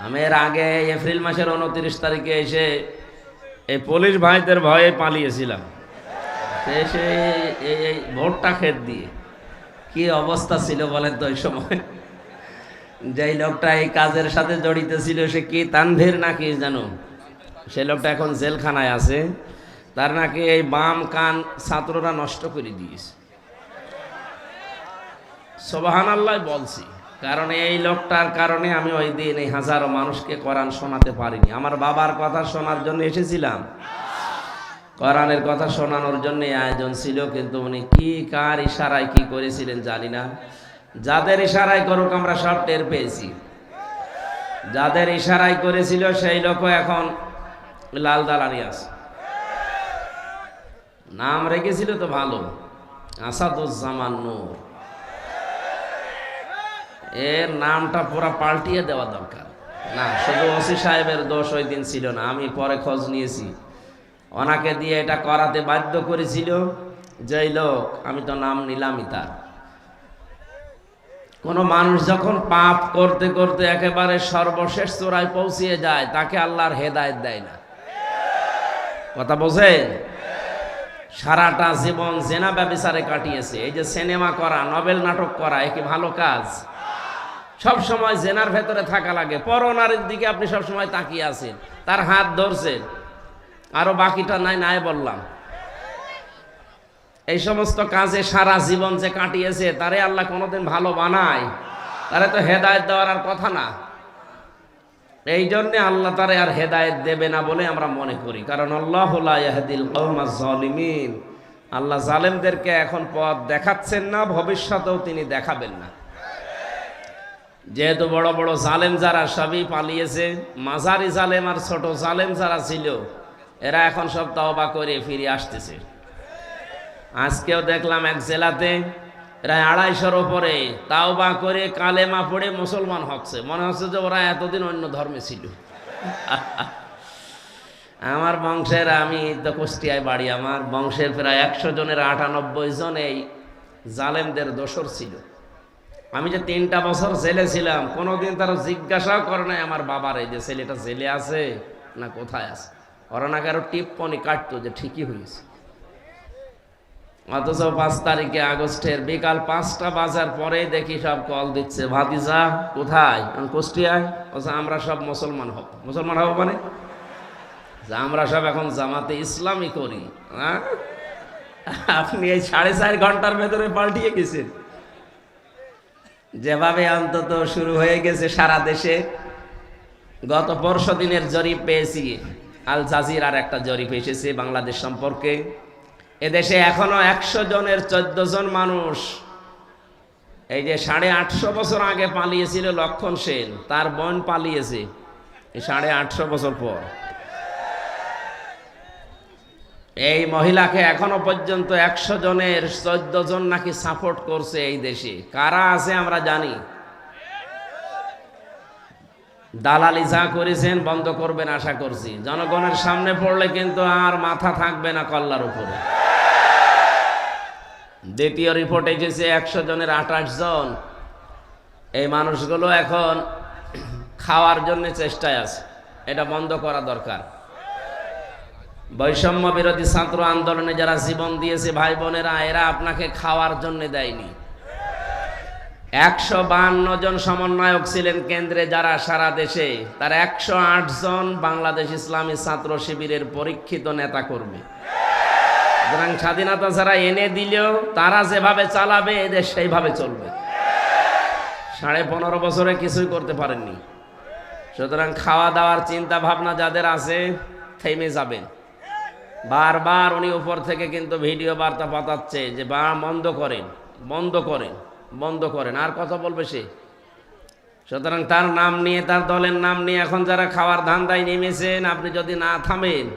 আমি এর আগে এপ্রিল মাসের 29 তারিখে এসে এই পুলিশ ভাইদের ভয়ে পালিয়েছিলাম। এসে এই ভোটটা খেত দিয়ে কি অবস্থা ছিল বলেন তো ওই সময়। যেই লোকটা এই কাজের সাথে জড়িত ছিল সে কি তানভীর নাকি জানো, সে লোকটা এখন জেলখানায় আছে। তার নাকি এই বাম কান ছাত্ররা নষ্ট করে দিয়েছে। সুবহানাল্লাহ বলছি, কারণ এই লোকটার কারণে আমি ওই দিন এই হাজারো মানুষকে কোরআন শোনাতে পারিনি। আমার বাবার কথা শোনার জন্য এসেছিলাম, কোরআনের কথা শোনানোর জন্য আয়োজন ছিল, কিন্তু উনি কি কার ইশারায় কি করেছিলেন জানি না। যাদের ইশারায় করুক আমরা সব টের পেয়েছি। যাদের ইশারায় করেছিল সেই লোকও এখন লাল দালানি আছে। নাম রেখেছিল তো ভালো, আসাদুজ্জামান নূর। এর নামটা পুরা পাল্টিয়ে দেওয়া দরকার। না, শুধু ওসি সাহেবের দোষ ওই দিন ছিল না, আমি পরে খোঁজ নিয়েছি। ওনাকে দিয়ে এটা করাতে বাধ্য করেছিল যেই লোক, আমি তো নাম নিলামই তার। কোন মানুষ যখন পাপ করতে করতে একেবারে সর্বশেষ চূড়ায় পৌঁছিয়ে যায়, তাকে আল্লাহর হেদায়েত দেয় না। কথা বোঝেন? সারাটা জীবন জেনা ব্যভিচারে কাটিয়েছে। এই যে সিনেমা করা, নভেল নাটক করা, এ কি ভালো কাজ? সব সময় জেনার ভেতরে থাকা লাগে। পরনারীর দিকে আপনি সব সময় তাকিয়ে আছেন, তার হাত ধরছেন, আরো বাকিটা নাই নাই বললাম। এই সমস্ত কাজে সারা জীবন যে কাটিয়েছে, তারে আল্লাহ কোনোদিন ভালো বানায়? তারে তো হেদায়েত দেওয়ার আর কথা না। এই জন্যে আল্লাহ তারে আর হেদায়েত দেবে না বলে আমরা মনে করি, কারণ আল্লাহু লা ইয়াহদিল কওমাজ জালিমিন। আল্লাহ জালেমদেরকে এখন পথ দেখাচ্ছেন না, ভবিষ্যতেও তিনি দেখাবেন না। যেহেতু বড় বড় জালেম যারা সবই পালিয়েছে, মাঝারি জালেম আর ছোট জালেম যারা ছিল এরা এখন সব তওবা করে ফিরে আসতেছে। আজকেও দেখলাম এক জেলাতে প্রায় 250-র উপরে তাওবা করে কালেমা পড়ে মুসলমান হচ্ছে। মনে হচ্ছে যে ওরা এতদিন অন্য ধর্মে ছিল। আমার বংশের, আমি তো কুষ্টিয়ায় বাড়ি, আমার বংশের প্রায় 100 জনের 98 জন এই জালেমদের দোসর ছিল। আমি যে 3টা বছর জেলে ছিলাম, কোনোদিন তারা জিজ্ঞাসাও করে নাই আমার বাবার এই যে ছেলেটা জেলে আছে না কোথায় আছে। ওরা নাকি আরো টিপ্পনি কাটতো যে ঠিকই হয়েছে। অথচ 5 তারিখে আগস্টের বিকাল 5টা বাজার পরে দেখি সব কল দিচ্ছে, ভাতিজা কোথায়? কুষ্টিয়ায়। আমরা সব মুসলমান হব। মুসলমান হব মানে আমরা সব এখন জামাতে ইসলামী করি। আপনি এই 4.5 ঘন্টার ভেতরে পাল্টিয়ে গেছেন। যেভাবে অন্তত শুরু হয়ে গেছে সারা দেশে। গত পরশু দিনের জরিপ পেয়েছি, আল জাজিরার একটা জরিপ এসেছে বাংলাদেশ সম্পর্কে। এদেশে এখনো 100 জনের 14 জন মানুষ, এই যে 850 বছর আগে পালিয়েছিল লক্ষণ সেন, তার বোন পালিয়েছে 850 বছর পর। এই মহিলাকে এখনো পর্যন্ত 100 জনের 14 জন নাকি সাপোর্ট করছে এই দেশে। কারা আছে আমরা জানি। দালালি যা করেছেন বন্ধ করবেন আশা করছি। জনগণের সামনে পড়লে কিন্তু আর মাথা থাকবে না কল্লার উপরে। দ্বিতীয় রিপোর্ট এসেছে 100 জনের 28 জন। এই মানুষগুলো এখন খাওয়ার জন্য চেষ্টায় আছে, এটা বন্ধ করা দরকার। বৈষম্য বিরোধী ছাত্র আন্দোলনে যারা জীবন দিয়েছে ভাই বোনেরা, এরা আপনাকে খাওয়ার জন্য দেয়নি। 152 জন সমন্বয়ক ছিলেন কেন্দ্রে যারা সারা দেশে, তার 108 জন বাংলাদেশ ইসলামী ছাত্র শিবিরের পরীক্ষিত নেতা কর্মী। সুতরাং স্বাধীনতা যারা এনে দিলেও তারা যেভাবে চালাবে এদেশ সেইভাবে চলবে। 15.5 বছরে কিছুই করতে পারেননি। সুতরাং খাওয়া দাওয়ার চিন্তা ভাবনা যাদের আছে থেমে যাবেন। বারবার উনি উপর থেকে কিন্তু ভিডিও বার্তা পাঠাচ্ছে যে বন্ধ করেন, বন্ধ করেন, বন্ধ করেন। আর কথা বলবে সে? সুতরাং তার নাম নিয়ে, তার দলের নাম নিয়ে এখন যারা খাওয়ার ধান্দায় নেমেছেন, আপনি যদি না থামেন,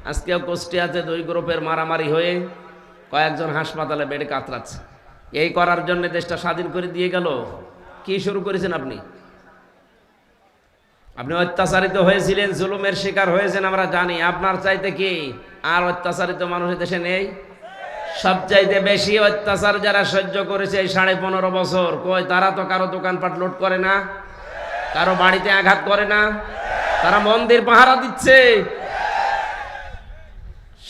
আজকেও কুষ্টিয়াতে 2 গ্রুপের মারামারি হয়ে কয়েকজন হাসপাতালে বেডে কাতরাচ্ছে। এই করার জন্য দেশটা স্বাধীন করে দিয়ে গেল। কি শুরু করেছেন আপনি? আপনি অত্যাচারিত হয়েছিলেন, জুলুমের শিকার হয়েছেন, আমরা জানি। আপনার চাইতে কি আর অত্যাচারিত মানুষের দেশে নেই? সবচাইতে বেশি অত্যাচার যারা সহ্য করেছে এই 15.5 বছর, কই তারা তো কারো দোকানপাট লুট করে না। কারো বাড়িতে আঘাত করে না, তারা মন্দির পাহারা দিচ্ছে।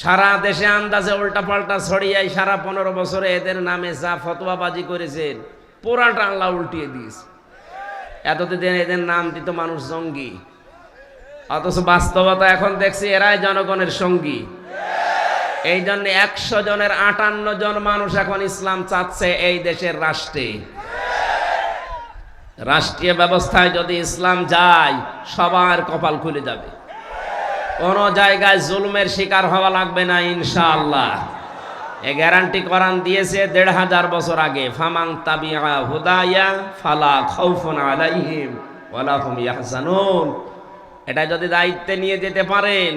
সারা দেশে আন্দাজে উল্টা পাল্টা ছড়িয়ে সারা 15 বছরে এদের নামে যা ফতোয়াবাজি করেছেন পুরাটা আল্লাহ উল্টিয়ে দিস। এতদিন এদের নাম দিত মানুষ জঙ্গি, অথচ বাস্তবতা এখন দেখছি এরাই জনগণের সঙ্গী। এই জন্য 100 জনের 58 জন মানুষ এখন ইসলাম চাচ্ছে এই দেশের রাষ্ট্রে। রাষ্ট্রীয় ব্যবস্থায় যদি ইসলাম যায় সবার কপাল খুলে যাবে, কোন জায়গায় জুলুমের শিকার হওয়া লাগবে না ইনশাআল্লাহ। এ গ্যারান্টি কোরআন দিয়েছে 1500 বছর আগে, ফামান তাবিআ হুদায়া ফালা খাউফুন আলাইহিম ওয়ালা হুম ইয়াহজানুন। এটা যদি দায়িত্বে নিয়ে যেতে পারেন,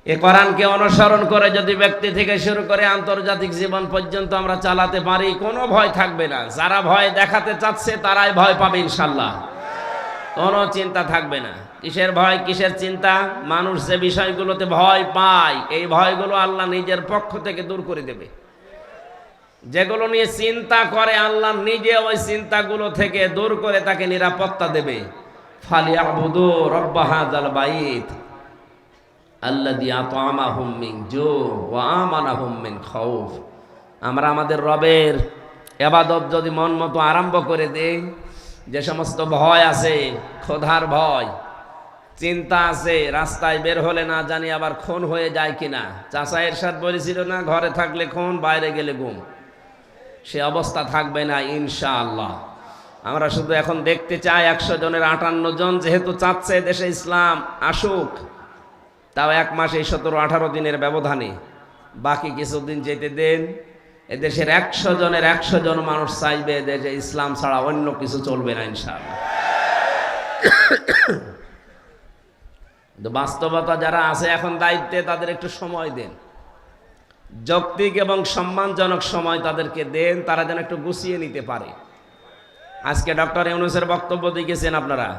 এ কোরআনকে অনুসরণ করে যদি ব্যক্তি থেকে শুরু করে আন্তর্জাতিক জীবন পর্যন্ত আমরা চালাতে পারি, কোনো ভয় থাকবে না। যারা ভয় দেখাতে চাচ্ছে তারাই ভয় পাবে ইনশাআল্লাহ, কোনো চিন্তা থাকবে না। কিসের ভয়, কিসের চিন্তা? মানুষ যে বিষয়গুলোতে ভয় পায় এই ভয়গুলো আল্লাহ নিজের পক্ষ থেকে দূর করে দেবে। যেগুলো নিয়ে চিন্তা করে আল্লাহ নিজে ওই চিন্তাগুলো থেকে দূর করে তাকে নিরাপত্তা দেবে। ফালিয়াবুদু রব্ব হাযাল বাইত আল্লাযী আত'আমাহুম মিন জু' ওয়া আমানাহুম মিন খাউফ। আমরা আমাদের রবের ইবাদত যদি মন মতো আরম্ভ করে দেই, যে সমস্ত ভয় আছে, ক্ষুধার ভয়, চিন্তা আছে, রাস্তায় বের হলে না জানি আবার খুন হয়ে যায় কিনা। চাচা এরশাদ বলেছিল না, ঘরে থাকলে খুন, বাইরে গেলে গুম। সে অবস্থা থাকবে না ইনশাআল্লাহ। আমরা শুধু এখন দেখতে চাই 100 জনের 58 জন যেহেতু চাচ্ছে দেশে ইসলাম আসুক, তাও 1 মাস এই 17-18 দিনের ব্যবধানে, বাকি কিছুদিন যেতে দেন। এদেশের 100 জনের 100 জন মানুষ চাইবে দেশে ইসলাম ছাড়া অন্য কিছু চলবে না ইনশাআল্লাহ। বাস্তবতা যারা আছে এখন দায়িত্বে, তাদের একটু সময় দেন, যৌক্তিক এবং সম্মানজনক সময় তাদেরকে দেন, তারা যেন একটু গুছিয়ে নিতে পারে। আজকে ডক্টর ইউনূসের বক্তব্য দেখেছেন আপনারা,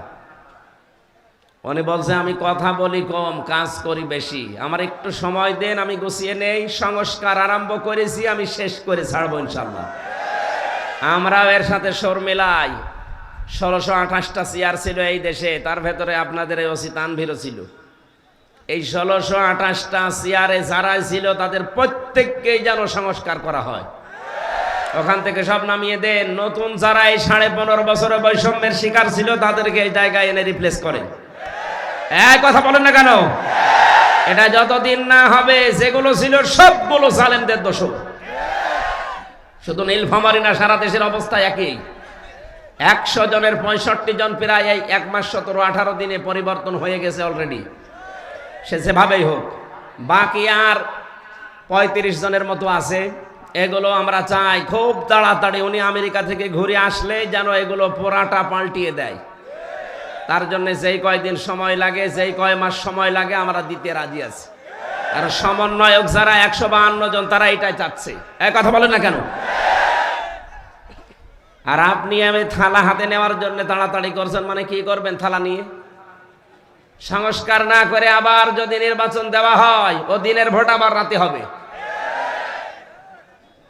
উনি বলছে আমি কথা বলি কম, কাজ করি বেশি, আমার একটু সময় দেন, আমি গুছিয়ে নেই। সংস্কার আরম্ভ করেছি, আমি শেষ করে ছাড়বো ইনশাআল্লাহ। আমরাও এর সাথে সুর মিলাই। 1628টা চেয়ার ছিল এই দেশে, তার ভেতরে আপনাদের এই ওসি তানভীরও ছিল। এই 1628টা চেয়ারে যারা ছিল তাদের প্রত্যেককেই যেন সংস্কার করা হয়, ওখান থেকে সব নামিয়ে দেন। নতুন যারা এই 15.5 বছরে বৈষম্যের শিকার ছিল তাদেরকে এই জায়গায় এনে রিপ্লেস করেন। এই কথা বলেন না কেন? এটা যতদিন না হবে, যেগুলো ছিল সবগুলো জালেমদের দোষ। শুধু নীলফামারী না, সারা দেশের অবস্থা একই। 100 জনের 65 জন প্রায় এই 1 মাস 17-18 দিনে পরিবর্তন হয়ে গেছে অলরেডি। সে যেভাবেই হোক, বাকি আর 35 জনের মতো আছে। এগুলো আমরা চাই খুব তাড়াতাড়ি উনি আমেরিকা থেকে ঘুরে আসলে যেন এগুলো পোড়াটা পাল্টিয়ে দেয়। তার জন্য যেই কয়দিন সময় লাগে, যেই কয় মাস সময় লাগে, আমরা দিতে রাজি আছি। আর সমন্বয়ক যারা 152 জন, তারা এটাই চাচ্ছে। এই কথা বলেন না কেন? আর আপনি আমি থালা হাতে নেওয়ার জন্য তাড়াতাড়ি করছেন, মানে কি করবেন থালা নিয়ে? সংস্কার না করে আবার যদি নির্বাচন দেওয়া হয়, ও দিনের ভোট আবার রাতে হবে।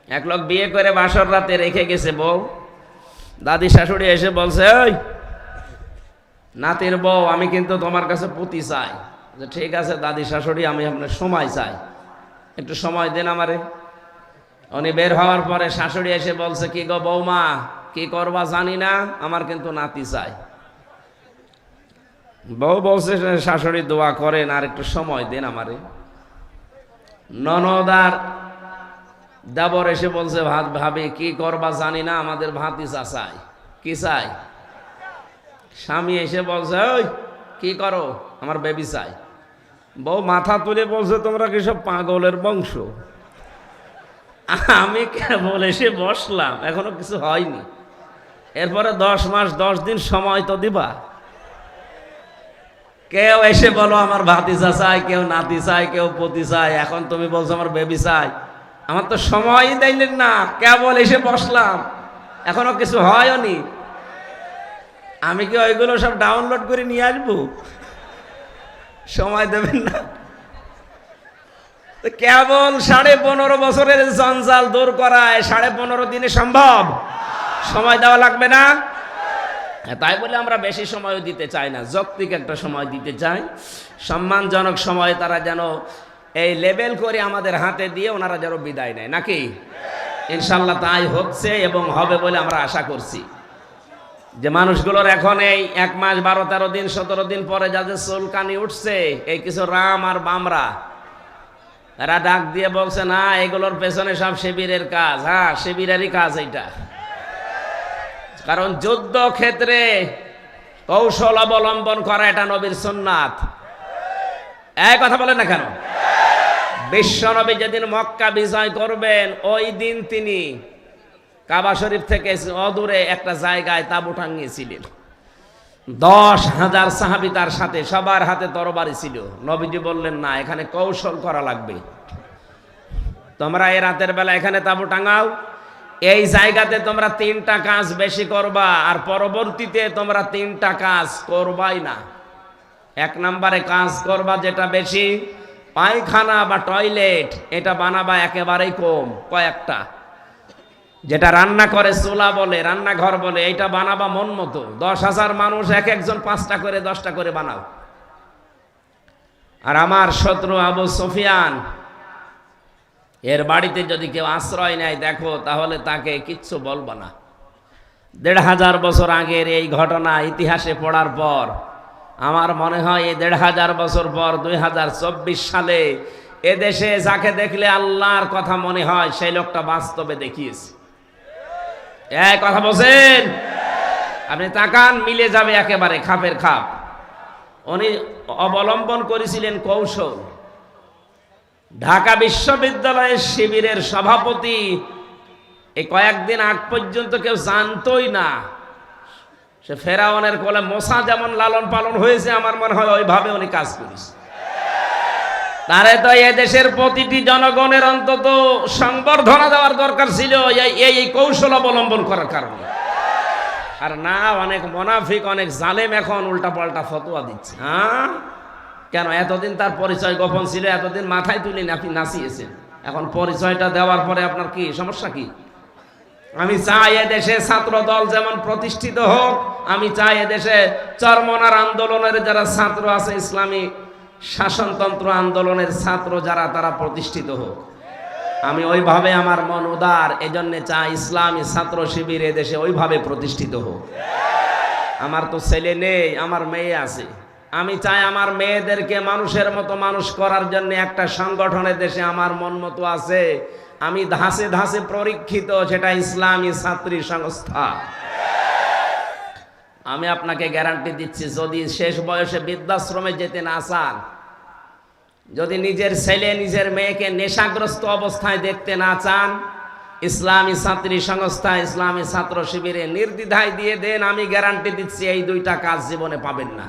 এক লোক বিয়ে করে বাসর রাতে রেখে গেছে বউ, দাদি শাশুড়ি এসে বলছে, ওই নাতির বউ, আমি কিন্তু তোমার কাছে পুতি চাই। যে ঠিক আছে দাদি শাশুড়ি, আমি আপনার সময় চাই, একটু সময় দেন আমারে। উনি বের হওয়ার পরে শাশুড়ি এসে বলছে, কি গো বৌমা, কি করবা জানি না, আমার কিন্তু নাতি চাই। বউ বলছে, শাশুড়ি দোয়া করেন, আর একটু সময় দেন আমারে। ননদার দেবর এসে বলছে, ভাবি কি করবা জানি না, আমাদের ভাতিজা চাই। কি চাই? স্বামী এসে বলছে, ওই কি করো, আমার বেবি চাই। বউ মাথা তুলে বলছে, তোমরা কি সব পাগলের বংশ? আমি কেবল এসে বসলাম, এখনো কিছু হয়নি। এরপরে 10 মাস 10 দিন সময় তো দিবা। কেউ এসে বলো আমার ভাতিজা চাই, কেউ নাতি চাই, কেউ পতি চাই, এখন তুমি বলছো আমার বেবি চাই। আমার তো সময়ই দেয়নি না, কেবল এসে বসলাম, এখনো কিছু হয়নি। আমি কি ওইগুলো সব ডাউনলোড করে নিয়ে আসবো? সময় দেবেন না? কেবল 15.5 বছরের জঞ্জাল দূর করায় 15.5 দিনে সম্ভব? সময় দেওয়া লাগবে না? তাই বলে আমরা বেশি সময় দিতে চাই না, যৌক্তিক একটা সময় দিতে চাই, সম্মানজনক সময় তারা যেন এই লেবেল করে আমাদের হাতে দিয়ে ওনারা যেন বিদায় নেয়, নাকি? ইনশাল্লাহ তাই হচ্ছে এবং হবে বলে আমরা আশা করছি। যে মানুষগুলোর এখন এই 1 মাস 12-13 দিন 17 দিন পরে যাদের চুলকানি উঠছে, এই কিছু রাম আর বামরা, এরা ডাক দিয়ে বলছে না এগুলোর পেছনে সব শিবিরের কাজ। হ্যাঁ, শিবিরেরই কাজ এইটা। কারণ যুদ্ধ ক্ষেত্রে কৌশল অবলম্বন করা এটা নবীর সুন্নাত। এই কথা বলেন না কেন? বিশ্ব নবী যেদিন মক্কা বিজয় করবেন ওই দিন তিনি কাবা শরীফ থেকে অদূরে একটা জায়গায় তাঁবু টাঙিয়েছিলেন। 10,000 সাহাবী তার সাথে, সবার হাতে তরবারি ছিল। নবীজি বললেন না, এখানে কৌশল করা লাগবে, তোমরা এই রাতের বেলা এখানে তাঁবু টাঙাও, এই জায়গাতে তোমরা 3টা কাজ বেশি করবা, আর পরবর্তীতে তোমরা 3টা কাজ করবাই না। 1 নম্বরে কাজ করবা যেটা বেশি, পায়খানা বা টয়লেট এটা বানাবা একেবারেই কম, কয়েকটা। যেটা রান্না করে চুলা বলে, রান্নাঘর বলে, এইটা বানাবা মন মতো। 10,000 মানুষ এক একজন 5টা করে 10টা করে বানাও। আর আমার শত্রু আবু সুফিয়ান এর বাড়িতে যদি কেউ আশ্রয় নেয় দেখো, তাহলে তাকে কিচ্ছু বলবো না। 1,500 বছর আগের এই ঘটনা ইতিহাসে পড়ার পর আমার মনে হয় এই 1,500 বছর পর 2024 সালে এদেশে যাকে দেখলে আল্লাহর কথা মনে হয় সেই লোকটা বাস্তবে দেখিয়েছে। এই কথা বলছেন, আপনি তাকান, মিলে যাবে একেবারে খাপের খাপ। উনি অবলম্বন করেছিলেন কৌশল। ঢাকা বিশ্ববিদ্যালয়ের শিবিরের সভাপতি এই কয়েকদিন আগ পর্যন্ত কেউ জানতোই না। সে ফেরাউনের কোলে মোসা যেমন লালন পালন হয়েছে, আমার মনে হয় ওইভাবে উনি কাজ করেছে। তারে তো এই দেশের প্রতিটি জনগণের অন্তত সংবর্ধনা দেওয়ার দরকার ছিল এই কৌশল অবলম্বন করার কারণে। আর না, অনেক মুনাফিক, অনেক জালেম এখন উল্টা পাল্টা ফতোয়া দিচ্ছে। হ্যাঁ, কেন? এতদিন তার পরিচয় গোপন ছিল, এতদিন মাথায় তুলে আপনি নাচিয়েছেন, এখন পরিচয়টা দেওয়ার পরে আপনার কি সমস্যা? কি? আমি চাই এদেশে ছাত্র দল যেমন প্রতিষ্ঠিত হোক, আমি চাই এদেশে চরমনার আন্দোলনের যারা ছাত্র আছে, ইসলামী শাসনতন্ত্র আন্দোলনের ছাত্র যারা, তারা প্রতিষ্ঠিত হোক। আমি ওইভাবে, আমার মন উদার, এজন্য চাই ইসলামী ছাত্র শিবির এদেশে ওইভাবে প্রতিষ্ঠিত হোক। আমার তো ছেলে নেই, আমার মেয়ে আছে। আমি চাই আমার মেয়েদেরকে মানুষের মতো মানুষ করার জন্য একটা সংগঠনের দেশে আমার মন মতো আছে। আমি ধাসে ধাসে পরীক্ষিত, সেটা ইসলামী ছাত্রী সংস্থা। আমি আপনাকে গ্যারান্টি দিচ্ছি, যদি শেষ বয়সে বৃদ্ধাশ্রমে যেতে না চান, যদি নিজের ছেলে নিজের মেয়েকে নেশাগ্রস্ত অবস্থায় দেখতে না চান, ইসলামী ছাত্রী সংস্থা, ইসলামী ছাত্র শিবিরে নির্দ্বিধায় দিয়ে দেন, আমি গ্যারান্টি দিচ্ছি এই 2টা কাজ জীবনে পাবেন না।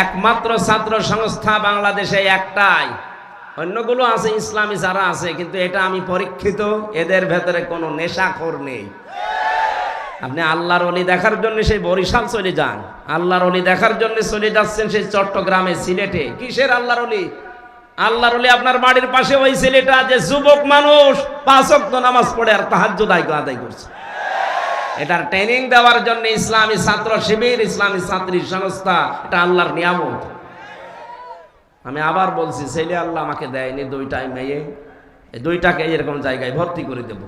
একমাত্র ছাত্র সংস্থা বাংলাদেশে একটাই, অন্যগুলো আছে ইসলামী যারা আছে, কিন্তু এটা আমি পরীক্ষিত, এদের ভেতরে কোনো নেশাখোর নেই। আপনি আল্লাহর ওলি দেখার জন্য সেই বরিশাল চলে যান, আল্লাহর ওলি দেখার জন্য চলে যাচ্ছেন সেই চট্টগ্রামে, সিলেটে। কিসের আল্লাহর ওলি? আল্লাহর ওলি আপনার বাড়ির পাশে ওই ছেলেটা যে যুবক মানুষ 5 ওয়াক্ত নামাজ পড়ে আর তাহাজ্জুদ আদায় করছে। এটার ট্রেনিং দেওয়ার জন্য ইসলামী ছাত্র শিবির, ইসলামী ছাত্রী সংস্থা, এটা আল্লাহর নিয়ামত। আমি আবার বলছি, ছেলে আল্লাহ আমাকে দেয়নি, 2টাই মেয়ে, এই 2টাকে এরকম জায়গায় ভর্তি করে দেব।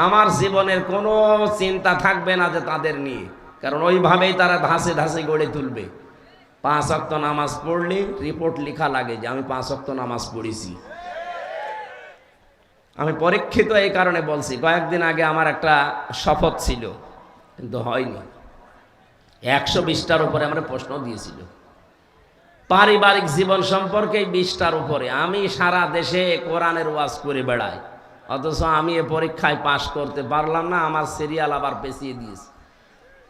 আমার জীবনের কোনো চিন্তা থাকবে না যে তাদের নিয়ে, কারণ ওইভাবেই তারা ধাসে ধাসে গড়ে তুলবে। 5 ওয়াক্ত নামাজ পড়লে রিপোর্ট লেখা লাগে যে আমি 5 ওয়াক্ত নামাজ পড়েছি। আমি পরীক্ষিত এই কারণে বলছি, কয়েকদিন আগে আমার একটা শপথ ছিল, কিন্তু হয়নি। 120টার উপরে আমরা প্রশ্ন দিয়েছিল, পারিবারিক জীবন সম্পর্কে 20টার উপরে। আমি সারা দেশে কোরআনের ওয়াজ করে বেড়াই, অথচ আমি এ পরীক্ষায় পাশ করতে পারলাম না, আমার সিরিয়াল আবার পেছিয়ে দিয়েছে।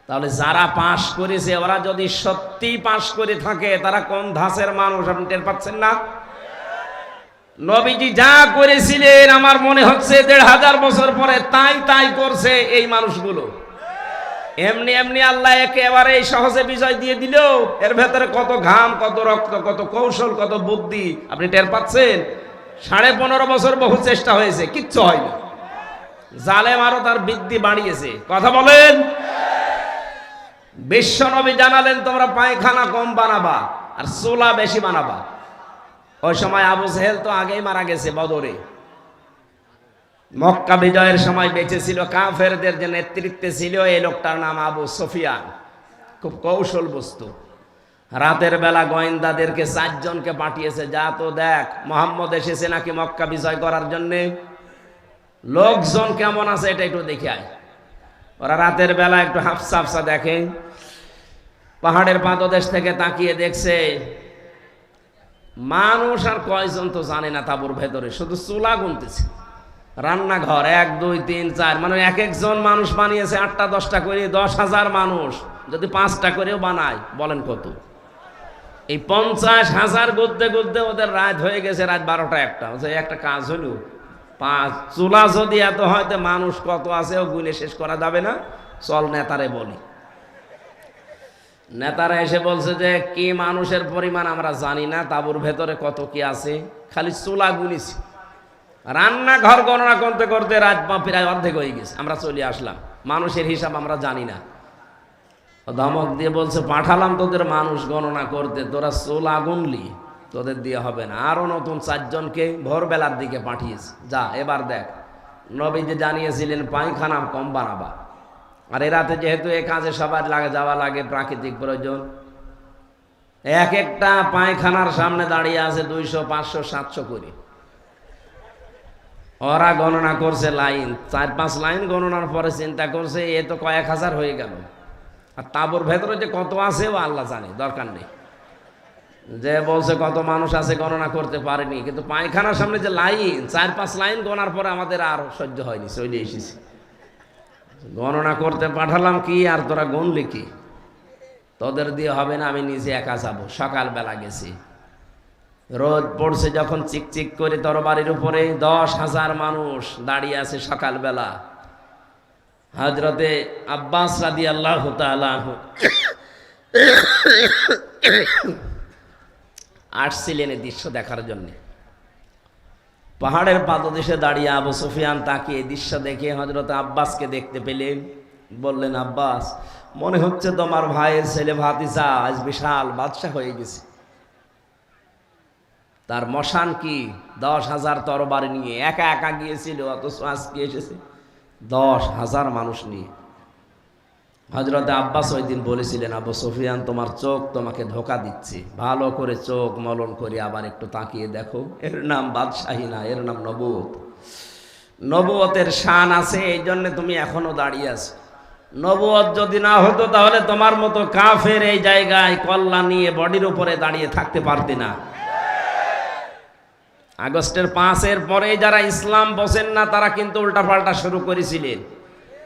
তাহলে যারা পাশ করেছে ওরা যদি সত্যি পাশ করে থাকে, তারা কোন ধাঁচের মানুষ আপনি টের পাচ্ছেন না? নবীজি যা করেছিলেন আমার মনে হচ্ছে 1,500 বছর পরে তাই করছে এই মানুষগুলো। এমনি এমনি আল্লাহ একেবারে সহজে বিজয় দিয়ে দিল। এর ভেতরে কত ঘাম, কত রক্ত, কত কৌশল, কত বুদ্ধি আপনি টের পাচ্ছেন? 15.5 বছর বহু চেষ্টা হয়েছে, কিচ্ছু হয়নি। জালেম আরো তার বৃদ্ধি বাড়িয়েছে। কথা বলেন। বিশ্বনবী জানালেন তোমরা পায়খানা কম বানাবা আর চুলা বেশি বানাবা। ওই সময় আবু জেহেল তো আগেই মারা গেছে বদরে। মক্কা বিজয়ের সময় বেঁচে ছিল, কাফেরদের যে নেতৃত্বে ছিল এই লোকটার নাম আবু সুফিয়ান। খুব কৌশল বস্তু। রাতের বেলা গোয়েন্দাদেরকে 4 জনকে পাঠিয়েছে, যা তো দেখ মোহাম্মদ এসেছে নাকি মক্কা বিজয় করার জন্যে, লোকজন কেমন আছে এটা একটু দেখে আয়। ওরা রাতের বেলা একটু হাফসা হাফসা দেখে, পাহাড়ের পাদদেশ থেকে তাকিয়ে দেখছে মানুষ আর কয়জন তো জানে না তাঁবুর ভেতরে, শুধু চুলা গুনতেছে। রান্নাঘর 1 2 3 4, মানে এক একজন মানুষ বানিয়েছে 8টা 10টা করে। 10,000 মানুষ যদি 5টা করেও বানায়, বলেন কত? এই 50,000 গুনতে গুনতে ওদের রাত হয়ে গেছে, রাত 12টা 1টা। একটা কাজ হলো, 5 চুলা যদি এত হয় তো মানুষ কত আছে ও গুনে শেষ করা যাবে না। চল নেতারে বলি। নেতারা এসে বলছে যে কি মানুষের পরিমাণ আমরা জানি না, তাঁবুর ভেতরে কত কি আছে, খালি চুলা গুনিছি। রান্নাঘর গণনা করতে করতে রাত প্রায় অর্ধেক হয়ে গেছে, আমরা চলে আসলাম। মানুষের হিসাব আমরা জানি না। ধমক দিয়ে বলছে পাঠালাম তোদের মানুষ গণনা করতে, তোরা চুলা গুনলি, তোদের দিয়ে হবে না। আরো নতুন 4 জনকে ভোরবেলার দিকে পাঠিয়েছে, যা এবার দেখ। নবী যে জানিয়েছিলেন পায়খানা কম বানাবা, আর এ রাতে যেহেতু এ কাজে সবার যাওয়া লাগে, প্রাকৃতিক প্রয়োজন, এক একটা পায়খানার সামনে দাঁড়িয়ে আছে 200 500 700 করে। ওরা গণনা করছে লাইন, 4-5 লাইন গণনার পরে চিন্তা করছে এ তো কয়েক হাজার হয়ে গেল, আর তাঁবুর ভেতরে যে কত আছে ও আল্লাহ জানে, দরকার নেই। যে বলছে কত মানুষ আছে গণনা করতে পারেনি, কিন্তু পায়খানার সামনে যে লাইন, 4-5 লাইন গণার পরে আমাদের আর সহ্য হয়নি, চলে এসেছি। গণনা করতে পাঠালাম কি, আর তোরা গুনলি কি? তোদের দিয়ে হবে না, আমি নিজে একা যাবো। সকালবেলা গেছি, রোদ পড়ছে যখন, চিকচিক করে তরবারির উপরে 10,000 মানুষ দাঁড়িয়ে আছে সকালবেলা। হযরতে আব্বাস রাদিয়াল্লাহু তাআলা আনহু আসছিলেন এই দৃশ্য দেখার জন্য। পাহাড়ের পাদদেশে দাঁড়িয়ে আবু সুফিয়ান তাকিয়ে এই দৃশ্য দেখে হযরতে আব্বাসকে দেখতে পেলেন। বললেন, আব্বাস, মনে হচ্ছে তোমার ভাইয়ের ছেলে ভাতিজা আজ বিশাল বাদশা হয়ে গেছে। তার মশান কি 10,000 তরবারি নিয়ে একা একা গিয়েছিল, অথচ আজকে এসেছে 10,000 মানুষ নিয়ে। হযরতে আব্বাস ওই দিন বলেছিলেন, আবু সুফিয়ান তোমার চোখ তোমাকে ধোঁকা দিচ্ছে, ভালো করে চোখ মলন করে আবার একটু তাকিয়ে দেখো, এর নাম বাদশাহী না, এর নাম নবুয়ত। নবুয়তের শান আছে, এই জন্য তুমি এখনো দাঁড়িয়ে আছো। নবুয়ত যদি না হতো তাহলে তোমার মতো কাফের এই জায়গায় কল্লা নিয়ে বডির উপরে দাঁড়িয়ে থাকতে পারতে না। আগস্টের 5-এর পরে যারা ইসলাম বোঝেন না তারা কিন্তু উল্টাপাল্টা শুরু করেছিলেন,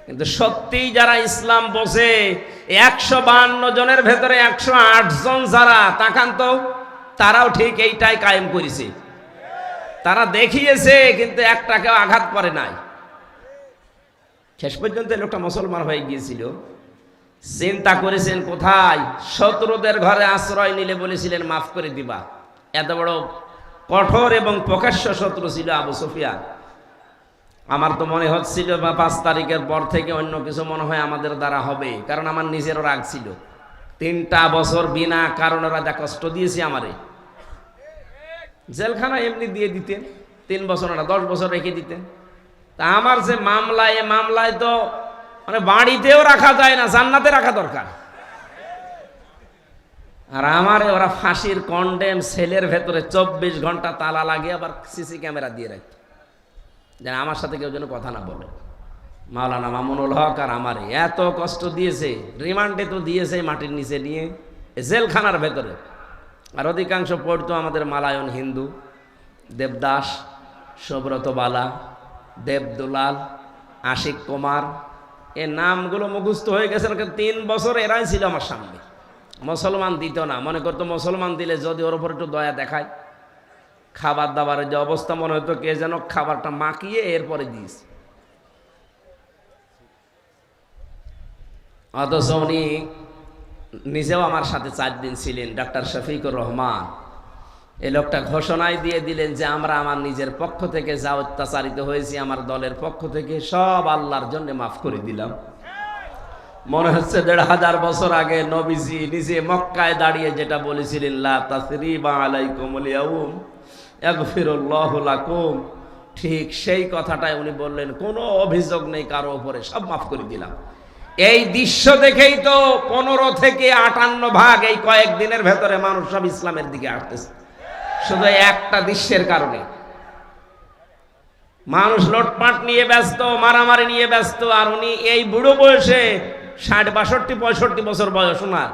কিন্তু সত্যিই যারা ইসলাম বোঝে 152 জনের ভেতরে 108 জন যারা, তাকান তো, তারাও ঠিক এইটাই কায়েম করেছে। তারা দেখিয়েছে কিন্তু একটাকেও আঘাত করে নাই। শেষ পর্যন্ত লোকটা মুসলমান হয়ে গিয়েছিল। চিন্তা করেছেন কোথায়? শত্রুদের ঘরে আশ্রয় নিলে বলেছিলেন মাফ করে দিবা। এত বড় কঠোর এবং প্রকাশ্য শত্রু ছিল আবু সুফিয়ান। আমার তো মনে হচ্ছিল 5 তারিখের পর থেকে অন্য কিছু মনে হয় আমাদের দ্বারা হবে, কারণ আমার নিজেরও রাগ ছিল। 3টা বছর বিনা কারণে রাজা কষ্ট দিয়েছে আমারে। জেলখানা এমনি দিয়ে দিতেন, 3 বছর না 10 বছর রেখে দিতেন। তা আমার যে মামলা, এ মামলায় তো মানে বাড়িতেও রাখা যায় না, জান্নাতে রাখা দরকার। আর আমারে ওরা ফাঁসির কন্ডেম সেলের ভেতরে 24 ঘন্টা তালা লাগিয়ে আবার সিসি ক্যামেরা দিয়ে রাখত, যেন আমার সাথে কেউ যেন কথা না বলে। মাওলানা মামুনুল হক আর আমারে এত কষ্ট দিয়েছে, রিমান্ডে তো দিয়েছে মাটির নিচে নিয়ে, জেলখানার ভেতরে। আর অধিকাংশ পড়তো আমাদের মালায়ন হিন্দু, দেবদাস, সুব্রত বালা, দেবদুলাল, আশিক কুমার, এ নামগুলো মুখস্থ হয়ে গেছে। 3 বছর এরাই ছিল আমার সামনে। মুসলমান দিত না, মনে করতো মুসলমান দিলে যদি ওর উপর একটু দয়া দেখায়। খাবার দাবারের যে অবস্থা, মনে হতো কে যেন খাবারটা মাখিয়ে এরপরে দিয়েছে। অথচ উনি নিজেও আমার সাথে 4 দিন ছিলেন, ডাক্তার শফিকুর রহমান। এই লোকটা ঘোষণায় দিয়ে দিলেন যে আমরা আমার নিজের পক্ষ থেকে যা অত্যাচারিত হয়েছি, আমার দলের পক্ষ থেকে সব আল্লাহর জন্য মাফ করে দিলাম। মনে হচ্ছে ১৫০০ বছর আগে নবীজি নিজে মক্কায় দাঁড়িয়ে যেটা বলেছিলেন, লা তাসরিবা আলাইকুমুল ইয়াউম ইয়াগফিরুল্লাহু লাকুম, ঠিক সেই কথাটাই উনি বললেন, কোনো অভিযোগ নেই কারো উপরে, সব মাফ করে দিলাম। এই দৃশ্য দেখেই তো ১৫ থেকে ৫৮ ভাগ এই কয়েকদিনের ভেতরে মানুষ সব ইসলামের দিকে আসতেছে, শুধু একটা দৃশ্যের কারণে। মানুষ লুটপাট নিয়ে ব্যস্ত, মারামারি নিয়ে ব্যস্ত, আর উনি এই বুড়ো বয়সে ৬০, ৬২, ৬৫ বছর বয়স ওনার,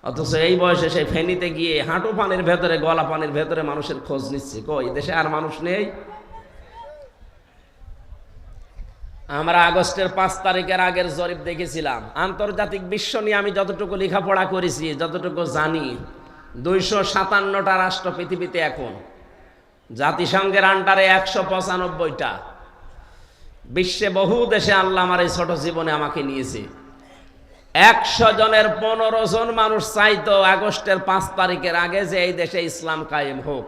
অথচ এই বয়সে সেই ফেনীতে গিয়ে হাঁটু পানির ভেতরে, গলা পানির ভেতরে মানুষের খোঁজ নিচ্ছে। কই দেশে আর মানুষ নেই? আমরা আগস্টের ৫ তারিখের আগের জরিপ দেখেছিলাম। আন্তর্জাতিক বিশ্ব নিয়ে আমি যতটুকু লেখাপড়া করেছি, যতটুকু জানি, ২৫৭টা রাষ্ট্র পৃথিবীতে এখন, জাতিসংঘের আন্ডারে ১৯৫টা। বিশ্বে বহু দেশে আল্লাহ আমার এই ছোট জীবনে আমাকে নিয়েছে। ১০০ জনের ১৫ জন মানুষ চাইতো আগস্টের ৫ তারিখের আগে যে এই দেশে ইসলাম কায়েম হোক,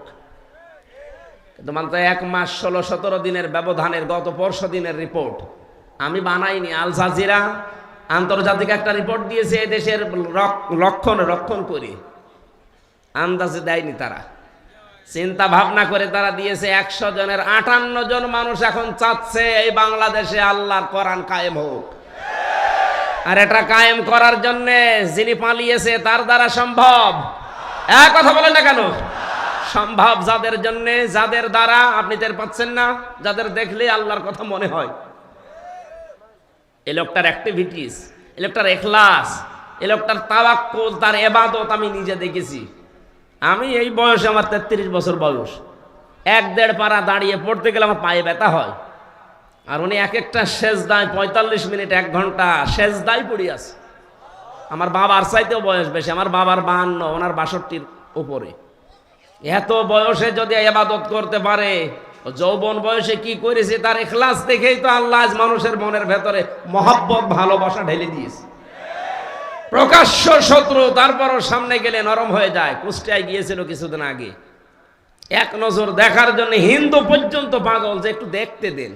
কিন্তু মাত্র ১ মাস ১৬-১৭ দিনের ব্যবধানের, গত পরশু দিনের রিপোর্ট আমি বানাইনি, আল জাজিরা আন্তর্জাতিক একটা রিপোর্ট দিয়েছে, এই দেশের রক্ষণ করে আন্দাজে দেয়নি তারা, চিন্তা ভাবনা করে তারা দিয়েছে। ১০০ জনের ৫৮ জন মানুষ এখন চাচ্ছে এই বাংলাদেশে আল্লাহর কোরআন কায়েম হোক। আর এটা কায়েম করার জন্য যিনি পালিয়েছে তার দ্বারা সম্ভব। এক কথা বলেন না কেন? সম্ভব যাদের জন্য, যাদের দ্বারা আপনি টের পাচ্ছেন না, যাদের দেখলে আল্লাহর কথা মনে হয়। এই লোকটার অ্যাক্টিভিটিস, এই লোকটার ইখলাস, এই লোকটার তাওয়াক্কুল, তার ইবাদত আমি নিজে দেখেছি। আমি এই বয়সে, আমার ৩৩ বছর বয়স, ১-১.৫ পারা দাঁড়িয়ে পড়তে গেলে আমার পায়ে ব্যথা হয়। আর উনি এক একটা সেজদায় ৪৫ মিনিট, ১ ঘন্টা সেজদায় পড়ে আছে। আমার বাবার চাইতেও বয়স বেশি, আমার বাবার ৫২, ওনার ৬২-র উপরে। এত বয়সে যদি ইবাদত করতে পারে, যৌবন বয়সে কি করেছে তার ইখলাস দেখেই তো আল্লাহ আজ মানুষের মনের ভেতরে মহব্বত, ভালোবাসা ঢেলে দিয়েছে। প্রকাশ্য শত্রু, তারপরও সামনে গেলে নরম হয়ে যায়। কুষ্টিয়ায় গিয়েছিল কিছুদিন আগে, এক নজর দেখার জন্য হিন্দু পর্যন্ত পাগল যে একটু দেখতে দেন।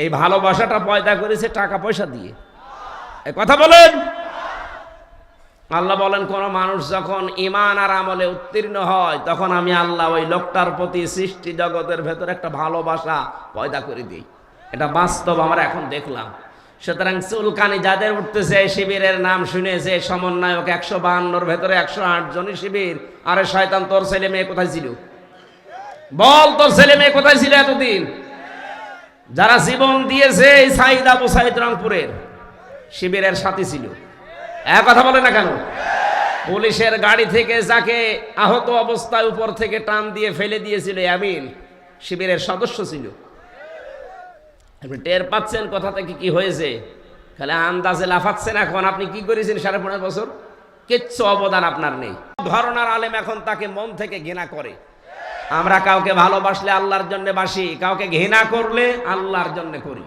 এই ভালোবাসাটা পয়দা করেছে টাকা পয়সা দিয়ে। এই কথা বলেন। আল্লাহ বলেন, কোন মানুষ যখন ঈমান আর আমলে উত্তীর্ণ হয়, তখন আমি আল্লাহ ওই লোকটার প্রতি সৃষ্টি জগতের ভেতর একটা ভালোবাসা পয়দা করে দিই। এটা বাস্তব, আমরা এখন দেখলাম। সুতরাং চুলকানি যাদের উঠতেছে, শিবিরের নাম শুনেছে, সমন্বয়ক ১৫২-র ভেতরে ১০৮ জনই শিবির। আরে শয়তান, তোর ছেলে মেয়ে কোথায় ছিল? বল, তোর ছেলে মেয়ে কোথায় ছিল এতদিন? যারা জীবন দিয়েছে, এই সাইদ আবু সাইদ রংপুরের শিবিরের সাথী ছিল। এক কথা বলে না কেন? পুলিশের গাড়ি থেকে যাকে আহত অবস্থায় উপর থেকে টান দিয়ে ফেলে দিয়েছিল, আমিন শিবিরের সদস্য ছিল। আপনি টের পাচ্ছেন কথা থেকে কি হয়েছে? খালি আন্দাজে লাফাচ্ছেন। এখন আপনি কি করেছেন 15.5 বছর? কিচ্ছু অবদান আপনার নেই। ধরনার আলেম এখন তাকে মন থেকে ঘৃণা করে। আমরা কাউকে ভালোবাসলে আল্লাহর জন্য বাসি, কাউকে ঘৃণা করলে আল্লাহর জন্য করি।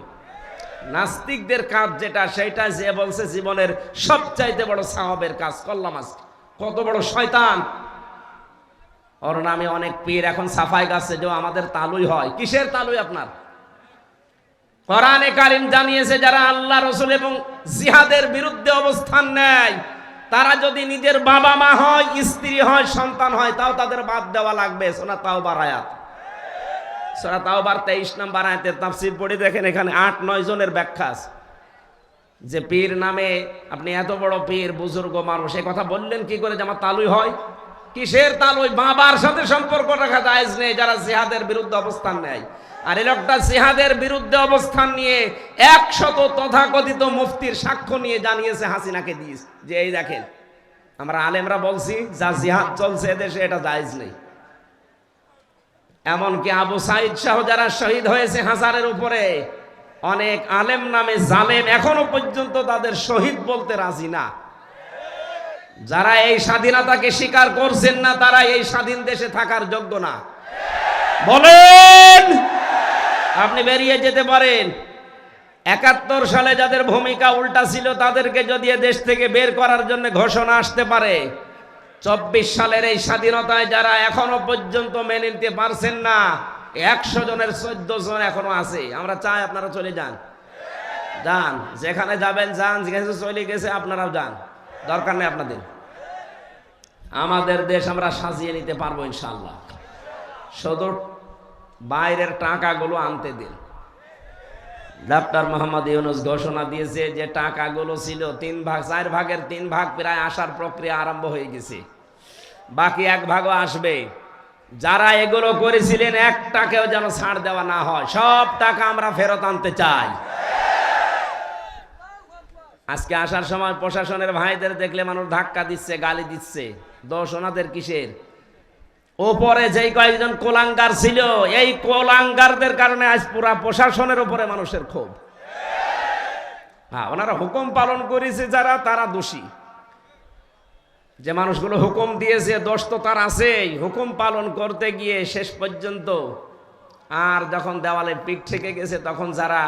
নাস্তিকদের কাজ যেটা, সেটা যে বলছে জীবনের সবচাইতে বড় সাওয়াবের কাজ করলাম আজকে। কত বড় শয়তান! ওর নামে অনেক পীর এখন সাফাই গাছে যে আমাদের তালুই হয়। কিসের তালুই আপনার? কোরআনে কারীম জানিয়েছে, যারা আল্লাহ রাসূল এবং জিহাদের বিরুদ্ধে অবস্থান নেয়, তারা যদি নিজের বাবা মা হয়, স্ত্রী হয়, সন্তান হয়, তাও তাদের বাদ দেওয়া লাগবে। সূরা তাওবার আয়াত, সূরা তাওবার 23 নম্বর আয়াতের তাফসীর পড়ে দেখেন, এখানে ৮-৯ জনের ব্যাখ্যা আছে। যে পীর নামে আপনি এত বড় পীর, বুজুর্গ মানুষ, এই কথা বললেন কি করে যে আমার তালুই হয়? কিসের তালুই? বাবার সাথে সম্পর্ক রাখা জায়েজ নেই যারা জিহাদের বিরুদ্ধে অবস্থান নেয়। আর এই লোকটা জিহাদের বিরুদ্ধে অবস্থান নিয়ে ১০০ তথাকথিত মুফতির সাক্ষ্য নিয়ে জানিয়েছে হাসিনাকে দিস যে এই দেখেন, আমরা আলেমরা বলছি যা জিহাদ চলছে এদেশে এটা জায়েজ নেই। এমনকি আবু সাইদ সহ যারা শহীদ হয়েছে 1000-এর উপরে, অনেক আলেম নামে জালেম এখনো পর্যন্ত তাদের শহীদ বলতে রাজি না। যারা এই স্বাধীনতাকে স্বীকার করছেন না, তারা এই স্বাধীন দেশে থাকার যোগ্য না। বলেন, আপনি বেরিয়ে যেতে পারেন। ৭১ সালে যাদের ভূমিকা উল্টা ছিল, তাদেরকে যদি দেশ থেকে বের করার জন্য ঘোষণা আসতে পারে, ২৪ সালের এই স্বাধীনতায় যারা এখনো পর্যন্ত মেনে নিতে পারছেন না, ১০০ জনের ১৪ জন এখনো আছে। আমরা চাই আপনারা চলে যান। যান, যেখানে যাবেন যান, যেখানে চলে গেছে আপনারাও যান, দরকার নেই আপনাদের। আমাদের দেশ আমরা সাজিয়ে নিতে পারবো ইনশাআল্লাহ। শুধু বাইরের টাকাগুলো আনতে দিন। ডক্টর মোহাম্মদ ইউনূস ঘোষণা দিয়েছে যে টাকাগুলো ছিল 3 ভাগ, 4 ভাগের 3 ভাগ প্রায় আসার প্রক্রিয়া আরম্ভ হয়ে গেছে, বাকি 1 ভাগও আসবে। যারা এগুলো করেছিলেন 1 টাকাও যেন ছাড় দেওয়া না হয়, সব টাকা আমরা ফেরত আনতে চাই। আজকে আসার সময় প্রশাসনের ভাইদের দেখলে মানুষ ধাক্কা দিচ্ছে, গালি দিচ্ছে, দোষ ওনাদের কিসের? ওপরে যেই কয়েকজন কোলাঙ্গার ছিল, এই কোলাঙ্গারদের কারণে আজ পুরা প্রশাসনের উপরে মানুষের ক্ষোভ। হ্যাঁ, ওনারা হুকুম পালন করেছে যারা, তারা দোষী। যে মানুষগুলো হুকুম দিয়েছে দোষ তো তার আছেই, হুকুম পালন করতে গিয়ে শেষ পর্যন্ত আর যখন দেওয়ালে পিঠ থেকে গেছে তখন যারা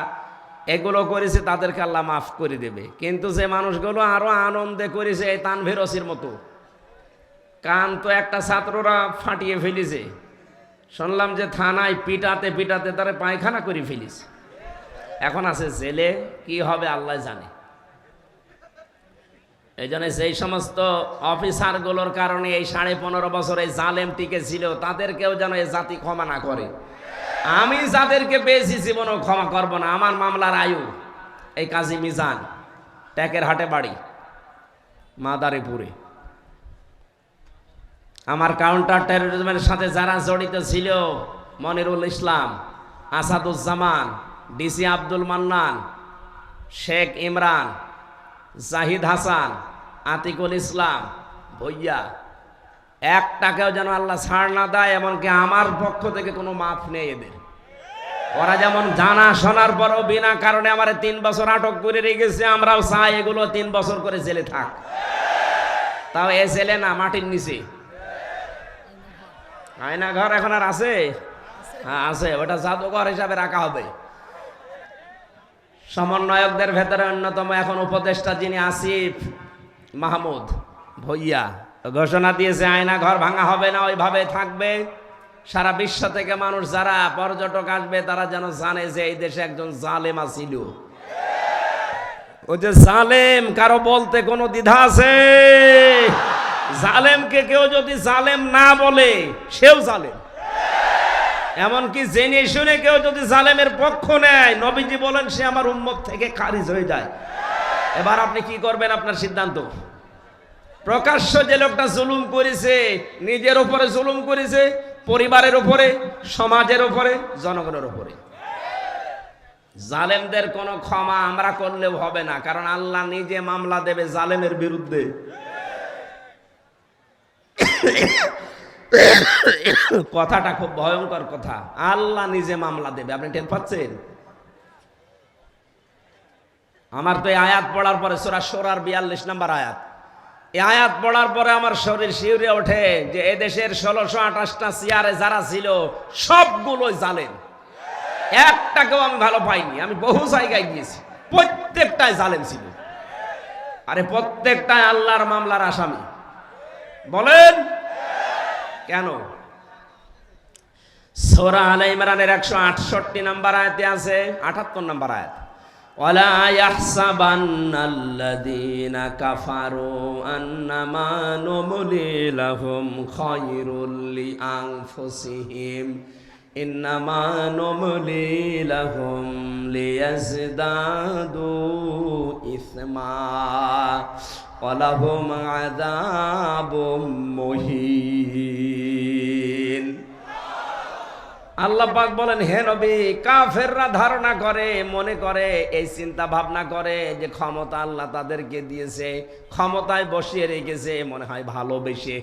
এগুলো করেছে তাদেরকে আল্লাহ মাফ করে দেবে। কিন্তু যে মানুষগুলো আরো আনন্দে করেছে, এই তানভীর ওসির মতো, কান তো একটা ছাত্ররা ফাটিয়ে ফেলেছে, শুনলাম যে থানায় পিটাতে পিটাতে তারা পায়খানা করে ফেলিস, এখন আছে জেলে, কি হবে আল্লাহ জানে। এই জন্য সেই সমস্ত অফিসারগুলোর কারণে এই 15.5 বছর এই জালেম টিকে ছিল, তাদেরকেও যেন এই জাতি ক্ষমা না করে। আমি যাদেরকে পেয়েছি জীবনেও ক্ষমা করব না। আমার মামলার আয়ু এই কাজী মিজান, ট্যাকের হাটে বাড়ি, মাদারীপুরে। আমার কাউন্টার টেরোরিজমের সাথে যারা জড়িত ছিল, মনিরুল ইসলাম, আসাদুজ্জামান, ডিসি আব্দুল মান্নান, শেখ ইমরান, জাহিদ হাসান, আতিকুল ইসলাম, ভইয়া, 1 টাকাও যেন আল্লাহ ছাড় না দেয়, এমনকি আমার পক্ষ থেকে কোনো মাফ নেই এদের। ওরা যেমন জানা শোনার পরও বিনা কারণে আমার 3 বছর আটক করে রেখেছে, আমরাও চাই এগুলো 3 বছর করে জেলে থাক। তাও এ জেলে না, মাটির নিচে। আয়না ঘর এখন আর আছে? হ্যাঁ আছে, ওটা জাদুঘর হিসাবে রাখা হবে। সমন্বয়কদের ভেতরে অন্যতম এখন উপদেষ্টা যিনি আসিফ মাহমুদ ভইয়া ঘোষণা দিয়েছে আয়না ঘর ভাঙা হবে না, ওইভাবে থাকবে। সারা বিশ্ব থেকে মানুষ যারা পর্যটক আসবে তারা যেন জানে যে এই দেশে একজন জালেম আছিল। ও যে জালেম, কারো বলতে কোনো দ্বিধা আছে? জালেমকে কেউ যদি জালেম না বলে সেও জালেম। এমনকি জেনে শুনে কেউ যদি জালেমের পক্ষ নেয়, নবীজি বলেন সে আমার উম্মত থেকে খারিজ হয়ে যায়। এবার আপনি কি করবেন, আপনার সিদ্ধান্ত। প্রকাশ্য যে লোকটা জুলুম করেছে, নিজের উপরে জুলুম করেছে, পরিবারের উপরে, সমাজের উপরে, জনগণের উপরে, জালেমদের কোনো ক্ষমা আমরা করলেও হবে না, কারণ আল্লাহ নিজে মামলা দেবে জালেমের বিরুদ্ধে। কথাটা খুব ভয়ঙ্কর কথা, আল্লাহ নিজে মামলা দেবে। আপনি টের পাচ্ছেন? আমার তো এই আয়াত পড়ার পরে সূরা শুরার 42 নম্বর আয়াত, এই আয়াত পড়ার পরে আমার শরীর শিউরে ওঠে যে এদেশের 1628টা চেয়ারে যারা ছিল সবগুলোই জালেম, একটাকেও আমি ভালো পাইনি। আমি বহু জায়গায় গিয়েছি, প্রত্যেকটাই জালেম ছিল। আরে প্রত্যেকটাই আল্লাহর মামলার আসামি। বলেন কেন? সূরা আলে ইমরানের 168 নম্বর আয়াতে আছে, 78 নম্বর আয়াত, ওয়ালা ইয়াহসাবান্নাল্লাযীনা কাফারু আন্নামা নুমলি লাহুম খায়রুল লিআনফুসিহিম ইন্নামা নুমলি লাহুম লিয়াজদাদু ইসমা ওয়ালাহুম আযাবুম মুহিন। আল্লাহ পাক বলেন, হে নবী, কাফেররা ধারণা করে, মনে করে, এই চিন্তা ভাবনা করে যে ক্ষমতা আল্লাহ তাদেরকে দিয়েছে, ক্ষমতায় বসিয়ে রেখেছে মনে হয় ভালোবেসে।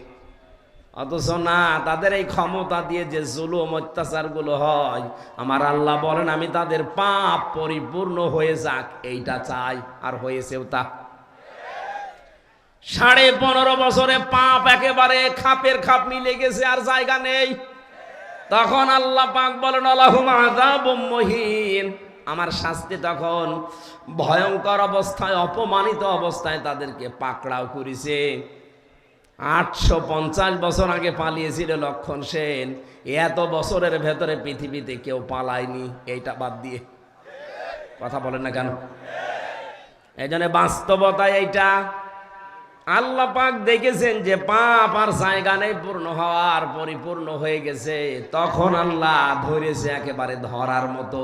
অথচ না, তাদের এই ক্ষমতা দিয়ে যে জুলুম অত্যাচার গুলো হয়, আমার আল্লাহ বলেন আমি তাদের পাপ পরিপূর্ণ হয়ে যাক এইটা চাই, আর হয়েছেও তা। 15.5 বছরে পাপ একেবারে খাপের খাপ মিলে গেছে, আর জায়গা নেই। তখন আল্লাহ পাক বলেন আলাহুম আযাবুম মুহিন, আমার শাস্তি তখন ভয়ঙ্কর অবস্থায়, অপমানিত অবস্থায় তাদেরকে পাকড়াও করেছে। 850 বছর আগে পালিয়েছিল লক্ষণ সেন, এত বছরের ভেতরে পৃথিবীতে কেউ পালায়নি, এইটা বাদ দিয়ে। কথা বলেন না কেন? এই জন্য বাস্তবতায় এইটা আল্লাহ পাক দেখেছেন যে পাপ আর জায়গা নেই পূর্ণ হওয়ার, পরিপূর্ণ হয়ে গেছে, তখন আল্লাহ ধরেছে একেবারে ধরার মতো।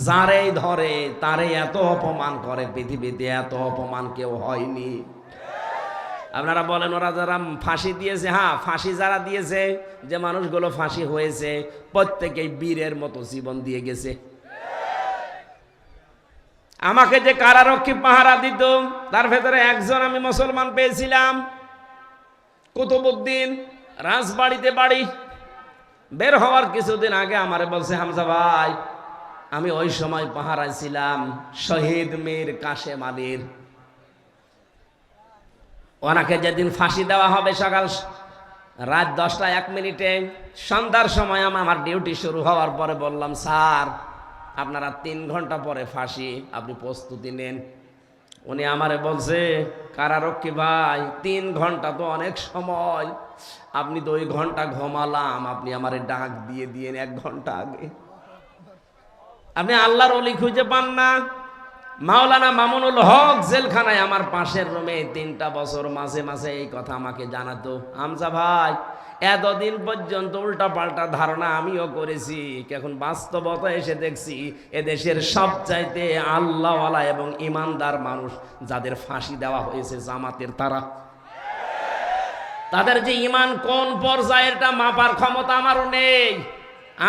যারেই ধরে তারে এত অপমান করে, পৃথিবীতে এত অপমান কেউ হয়নি। আপনারা বলেন ওরা যারা ফাঁসি দিয়েছে, হ্যাঁ ফাঁসি যারা দিয়েছে, যে মানুষগুলো ফাঁসি হয়েছে প্রত্যেকেই বীরের মতো জীবন দিয়ে গেছে। আমাকে যে কারারক্ষী পাহারা দিত তার ভেতরে একজন আমি মুসলমান পেয়েছিলাম, কুতুবউদ্দিন, রাজবাড়িতে বাড়ি। বের হওয়ার কিছুদিন আগে আমারে বলছে, হামজা ভাই আমি ওই সময় পাহারায় ছিলাম শহীদ মীর কাশেম আলীর, ওনাকে যেদিন ফাঁসি দেওয়া হবে সকাল রাত 10টা 1 মিনিটে, সন্ধ্যার সময় আমার ডিউটি শুরু হওয়ার পরে বললাম, স্যার আপনারা 3 ঘন্টা পরে ফাঁসি, আপনি প্রস্তুতি নেন। উনি আমারে বলছে, কারারক্ষী ভাই 3 ঘন্টা তো অনেক সময়, আপনি তো 2 ঘন্টা ঘুমালাম, আপনি আমারে ডাক দিয়ে দিয়েন 1 ঘন্টা আগে। আপনি আল্লাহর ওলি খুঁজে পান না? মাওলানা মামুনুল হক জেলখানায় আমার পাশের রুমে 3টা বছর মাঝে মাঝে এই কথা আমাকে জানাতো, হামজা ভাই এতদিন পর্যন্ত উল্টা পাল্টা ধারণা আমিও করেছি, এখন বাস্তবতা এসে দেখছি এদেশের সবচাইতে আল্লাহওয়ালা এবং ইমানদার মানুষ যাদের ফাঁসি দেওয়া হয়েছে জামাতের, তাদের যে ইমান কোন পর্যায়ের তা মাপার ক্ষমতা আমারও নেই।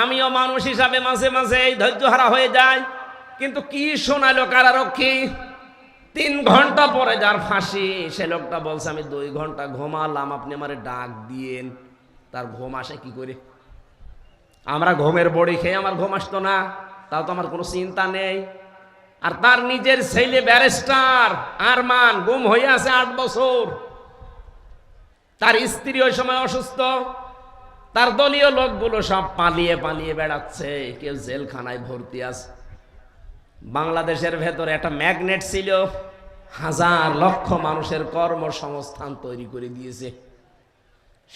আমিও মানুষ হিসাবে মাঝে মাঝে ধৈর্যহারা হয়ে যায়। কিন্তু কি শোনালো কারারক্ষী, 3 ঘন্টা পরে যার ফাঁসি সে লোকটা বলছে আমি 2 ঘন্টা ঘুমালাম, আপনি আমারে ডাক দিয়েন। তার ঘুম আসে কি করে? আমরা ঘুমের বড়ি খেয়ে আমার ঘুম আসতো না, তাও তো আমার কোনো চিন্তা নেই। আর তার নিজের ছেলে ব্যারিস্টার আরমান গুম হয়ে আছে 8 বছর, তার স্ত্রী ওই সময় অসুস্থ, তার দলীয় লোকগুলো সব পালিয়ে পালিয়ে বেড়াচ্ছে, কেউ জেলখানায় ভর্তি আছে। বাংলাদেশের ভেতরে একটা ম্যাগনেট ছিল, 1000 লক্ষ মানুষের কর্মসংস্থান তৈরি করে দিয়েছে।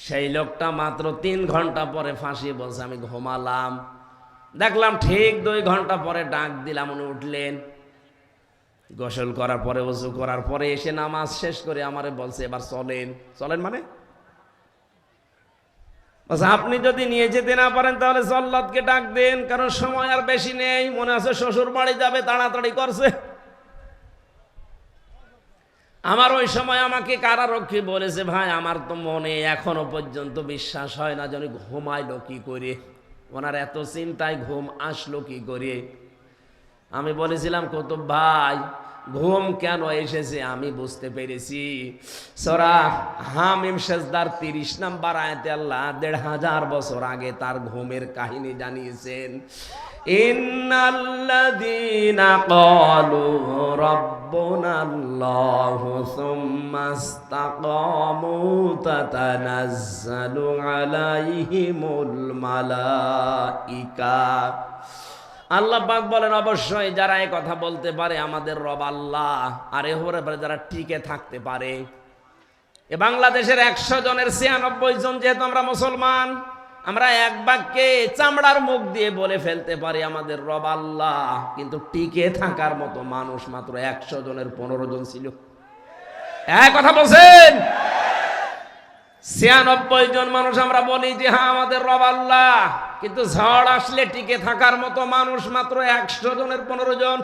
সেই লোকটা মাত্র 3 ঘন্টা পরে ফাঁসি বলছে আমি ঘুমালাম। দেখলাম ঠিক 2 ঘন্টা পরে ডাক দিলাম, উনি উঠলেন, গোসল করার পরে ওযু করার পরে এসে নামাজ শেষ করে আমারে বলছে এবার চলেন। চলেন মানে আপনি যদি নিয়ে যেতে না পারেন তাহলে জল্লাদকে ডাক দেন, কারণ সময় আর বেশি নেই, মনে আছে শ্বশুর বাড়ি যাবে, তাড়াতাড়ি করছে। আমার ওই সময় আমাকে কারারক্ষী বলেছে, ভাই আমার তো মনে এখনো পর্যন্ত বিশ্বাস হয় না যে উনি ঘুমাইলো কি করে, ওনার এত চিন্তায় ঘুম আসলো কি করে। আমি বলেছিলাম, কুতুব ভাই ঘুম কেন এসেছে আমি বুঝতে পেরেছি। সূরা হামিম সেজদার 30 নম্বর আয়াতে আল্লাহ 1500 বছর আগে তার ঘুমের কাহিনী জানিয়েছেন। ইন্নাল্লাযীনা ক্বালু রাব্বুনাল্লাহু সুম্মা ইসতাকামু তাতানাজ্জালু আলাইহিমুল মালাইকা। আল্লাহ পাক বলেন অবশ্যই যারা এই কথা বলতে পারে আমাদের রব আল্লাহ, আর এর উপরে যারা টিকে থাকতে পারে। এ বাংলাদেশের 100 জনের 96 জন যেহেতু আমরা মুসলমান, আমরা এক বাক্যে চামড়ার মুখ দিয়ে বলে ফেলতে পারি আমাদের রব আল্লাহ, কিন্তু টিকে থাকার মতো মানুষ মাত্র 100 জনের 15 জন ছিল। এক কথা বলছেন, 96 জন মানুষ আমরা বলি যে হ্যাঁ আমাদের রব আল্লাহ, কিন্তু ঝড় আসলে টিকে থাকার মতো মানুষ মাত্র 100 জনের 15 জন।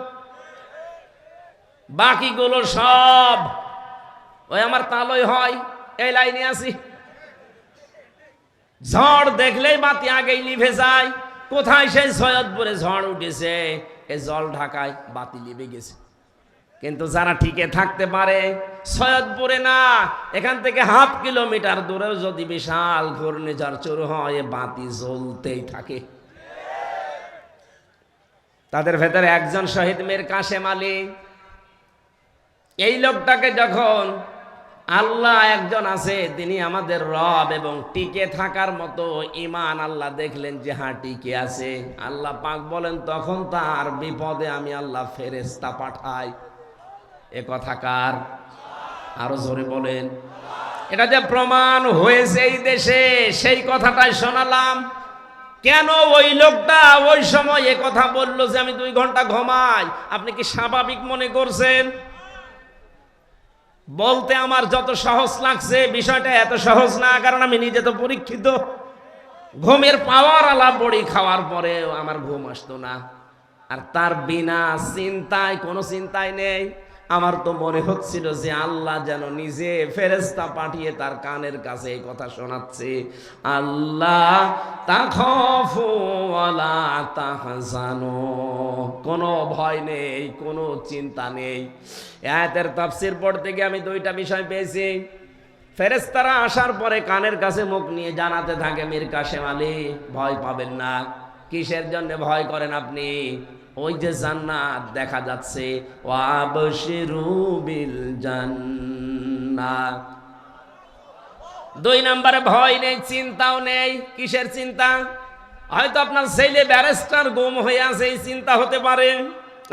বাকিগুলো সব ওই আমার তালই হয় এই লাইনে আছি, ঝড় দেখলেই বাতি আগেই নিভে যায়। কোথায় সেই সৈয়দপুরে ঝড় উঠেছে, এই জল ঢাকায় বাতি নিভে গেছে। কিন্তু যারা টিকে থাকতে পারে, সৈয়দপুরে না, এখান থেকে ½ কিলোমিটার দূরেও যদি বিশাল ঘূর্ণিঝড় শুরু হয় বাতি জ্বলতেই থাকে। তাদের ভেতরে একজন শহীদ মীর কাশেম আলী। এই লোকটাকে যখন আল্লাহ একজন আছে তিনি আমাদের রব এবং টিকে থাকার মতো ঈমান আল্লাহ দেখলেন যে হ্যাঁ টিকে আছে, আল্লাহ পাক বলেন তখন তার বিপদে আমি আল্লাহ ফেরেশতা পাঠাই। এ কথা কার? আরো জোরে বলেন। এটা যে প্রমাণ হয়েছে এই দেশে সেই কথাটাই শোনালাম। কেন ওই লোকটা ওই সময় এ কথা বললো যে আমি 2 ঘন্টা ঘুমাই? আপনি কি স্বাভাবিক মনে করছেন? বলতে আমার যত সহজ লাগছে, বিষয়টা এত সহজ না, কারণ আমি নিজে তো পরীক্ষিত। ঘুমের পাওয়ার আলা বড়ি খাওয়ার পরেও আমার ঘুম আসতো না, আর তার বিনা চিন্তায়, কোনো চিন্তাই নেই। আমার তো মনে হচ্ছিল যে আল্লাহ যেন নিজে ফেরেশতা পাঠিয়ে তার কানের কাছে এই কথা শোনাচ্ছে, আল্লাহ তাখাফু ওয়ালা তাহজানু, কোনো ভয় নেই, কোনো চিন্তা নেই। আয়াতের তাফসীর পড়তে গিয়ে আমি 2টা বিষয় পেয়েছি। ফেরেশতারা আসার পরে কানের কাছে মুখ নিয়ে জানাতে থাকে, মীর কাসেম আলী ভয় পাবেন না। কিসের জন্য ভয় করেন আপনি? ওই যে জান্নাত দেখা যাচ্ছে, ওয়াবশিরু বিল জান্নাহ। 2 নম্বরে ভয় নেই, চিন্তাও নেই। কিসের চিন্তা? হয়তো আপনার ছেলে ব্যারিস্টার গুম হয়ে আছে, এই চিন্তা হতে পারে।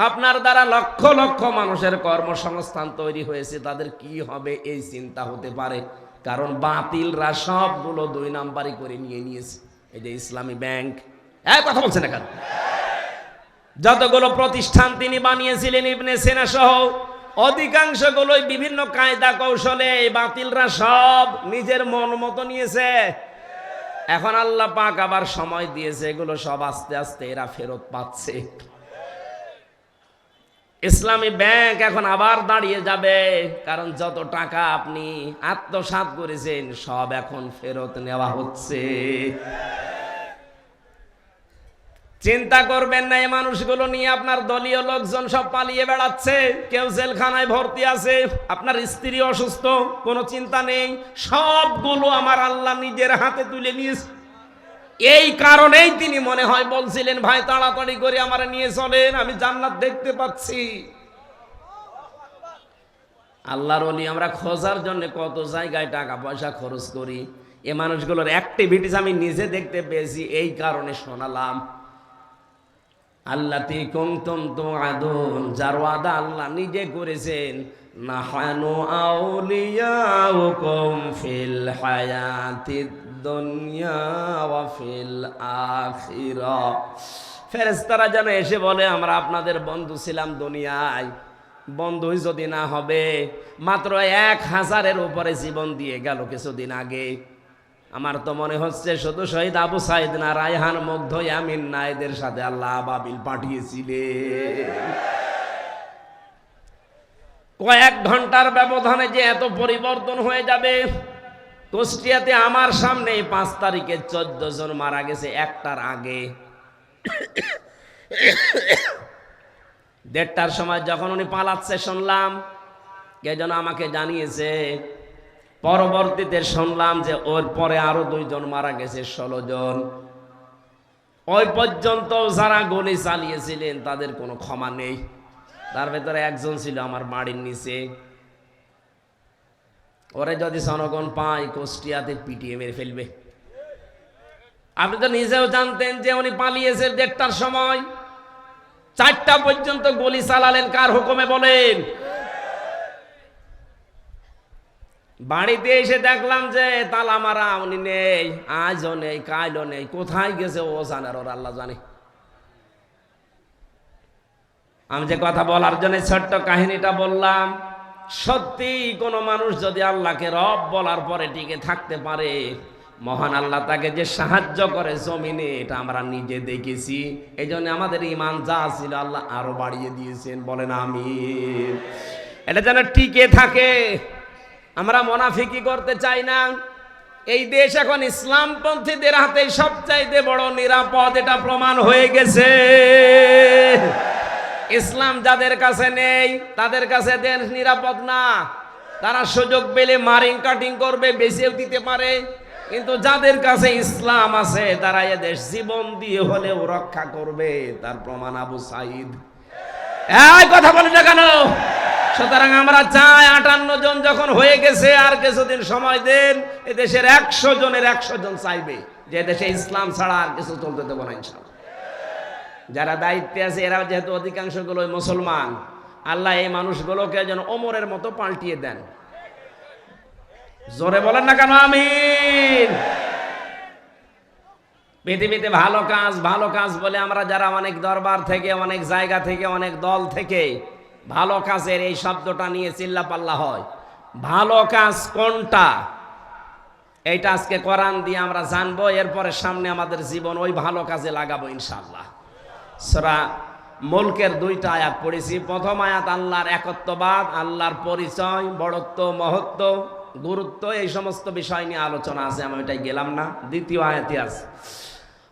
আপনার দ্বারা লক্ষ লক্ষ মানুষের কর্মসংস্থান তৈরি হয়েছে, তাদের কি হবে এই চিন্তা হতে পারে। কারণ বাতিলরা সবগুলো 2 নাম্বারই করে নিয়ে নিয়েছে। এই যে ইসলামী ব্যাংক, কথা বলছেন না কেন? যতগুলো প্রতিষ্ঠান তিনি বানিয়েছিলেন ইবনে সিনা সহ, অধিকাংশগুলোই বিভিন্ন কায়দা কৌশলে এই বাতিলরা সব নিজের মন মতো নিয়েছে। এখন আল্লাহ পাক আবার সময় দিয়েছে, এগুলো সব আস্তে আস্তে এরা ফেরত পাচ্ছে। ইসলামী ব্যাংক এখন আবার দাঁড়িয়ে যাবে, কারণ যত টাকা আপনি আত্মসাৎ করেছেন সব এখন ফেরত নেওয়া হচ্ছে। চিন্তা করবেন না, এই মানুষগুলো নিয়ে আপনার দলীয় লোকজন সব পালিয়ে বেড়াচ্ছে, কেউ জেলখানায় ভর্তি আছে, আপনার স্ত্রী অসুস্থ, কোনো চিন্তা নেই। সবগুলো আমার আল্লাহ নিজের হাতে তুলে নিয়েছে। এই কারণেই তিনি মনে হয় বলছিলেন, ভাই তাড়াতাড়ি করে আমারে নিয়ে চলেন, আমি জান্নাত দেখতে পাচ্ছি। আল্লাহর ওলি আমরা খোঁজার জন্য কত জায়গায় টাকা পয়সা খরচ করি, এ মানুষগুলোর অ্যাক্টিভিটিস আমি নিজে দেখতে পেয়েছি, এই কারণে শোনালাম। আল্লাতি কুনতুম তুআদুন, যার ওয়াদা আল্লাহ নিজে করেছেন, নাহানু আউলিয়াউকুম ফিল হায়াতিদ দুনিয়া ওয়া ফিল আখিরাহ। ফেরেশতারা যেন এসে বলে, আমরা আপনাদের বন্ধু ছিলাম দুনিয়ায়, বন্ধুই যদি না হবে, মাত্র 1000-এর উপরে জীবন দিয়ে গেল কিছুদিন আগে। আমার তো মনে হচ্ছে শুধু শহীদ আবু সাইদ না, রায়হান, মুগ্ধ, ইয়ামিন না, এদের সাথে আল্লাহ আবাবিল পাঠিয়েছিলেন। কয়েক ঘন্টার ব্যবধানে যে এত পরিবর্তন হয়ে যাবে। কুষ্টিয়াতে আমার সামনে 5 তারিখে 14 জন মারা গেছে, 1টার আগে। 1:30টার সময় যখন উনি পালাচ্ছে শুনলাম, কে যেন আমাকে জানিয়েছে। পরবর্তীতে শুনলাম যে ওর পরে আরো 2 জন মারা গেছে, 16 জন। ওই পর্যন্ত যারা গুলি চালিয়েছিলেন তাদের কোনো ক্ষমা নেই। তার ভেতরে একজন ছিল আমার বাড়ির নিচে, ওরে যদি জনগণ পায় কুষ্টিয়াতে পিটিয়ে মেরে ফেলবে। আপনি তো নিজেও জানতেন যে উনি পালিয়েছে 1:30টার সময়, 4টা পর্যন্ত গুলি চালালেন কার হুকুমে বলেন? বাড়িতে এসে দেখলাম যে তালা মারা, উনি নেই, আজও নেই, কালও নেই, কোথায় গেছে ও জানে, ওর আল্লাহ জানে। আমি যে কথা বলার জন্য ছোট্ট কাহিনীটা বললাম, সত্যি কোনো মানুষ যদি আল্লাহকে রব বলার পরে টিকে থাকতে পারে, মহান আল্লাহ তাকে যে সাহায্য করে জমিনে, এটা আমরা নিজে দেখেছি। এই জন্য আমাদের ঈমান যা ছিল আল্লাহ আরো বাড়িয়ে দিয়েছেন, বলেন আমিন। এটা যেন টিকে থাকে। আমরা মুনাফিকি করতে চাই না। এই দেশ এখন ইসলামপন্থীদের হাতে সবচাইতে বড় নিরাপদ, এটা প্রমাণ হয়ে গেছে। ইসলাম যাদের কাছে নেই তাদের কাছে দেশ নিরাপদ না। তারা সুযোগ পেলে মারিং কাটিং করবে, বেঁচেও দিতে পারে। কিন্তু যাদের কাছে ইসলাম আছে তারা এ দেশ জীবন দিয়ে হলেও রক্ষা করবে। তার প্রমাণ আবু সাইদ। এই কথা বলি না কেন? সুতরাং আমরা চাই 58 জন যখন হয়ে গেছে, আর কিছুদিন সময় দেন, এ দেশের 100 জনের 100 জন চাইবে যে দেশে ইসলাম ছাড়া আর কিছু চলতে দেবো না ইনশাআল্লাহ। যারা দায়িত্বে আছে এরা যেহেতু অধিকাংশগুলো মুসলমান, আল্লাহ এই মানুষগুলোকে যেন ওমরের মতো পাল্টিয়ে দেন। জোরে বলেন না কেন আমিন। পৃথিবীতে ভালো কাজ বলে আমরা যারা অনেক দরবার থেকে, অনেক জায়গা থেকে, অনেক দল থেকে ভালো কাজের এই শব্দটা নিয়ে চিল্লাপাল্লা হয়, ভালো কাজ কোনটা এইটা আজকে কোরআন দিয়ে আমরা জানবো। এরপরে সামনে আমাদের জীবন ওই ভালো কাজে লাগাবো ইনশাআল্লাহ। সূরা মুলকের 2টা আয়াত পড়েছি। প্রথম আয়াত আল্লাহর একত্ববাদ, আল্লাহর পরিচয়, বড়ত্ব, মহত্ব, গুরুত্ব, এই সমস্ত বিষয় নিয়ে আলোচনা আছে, আমি ওইটাই গেলাম না। দ্বিতীয় আয়াতে আছে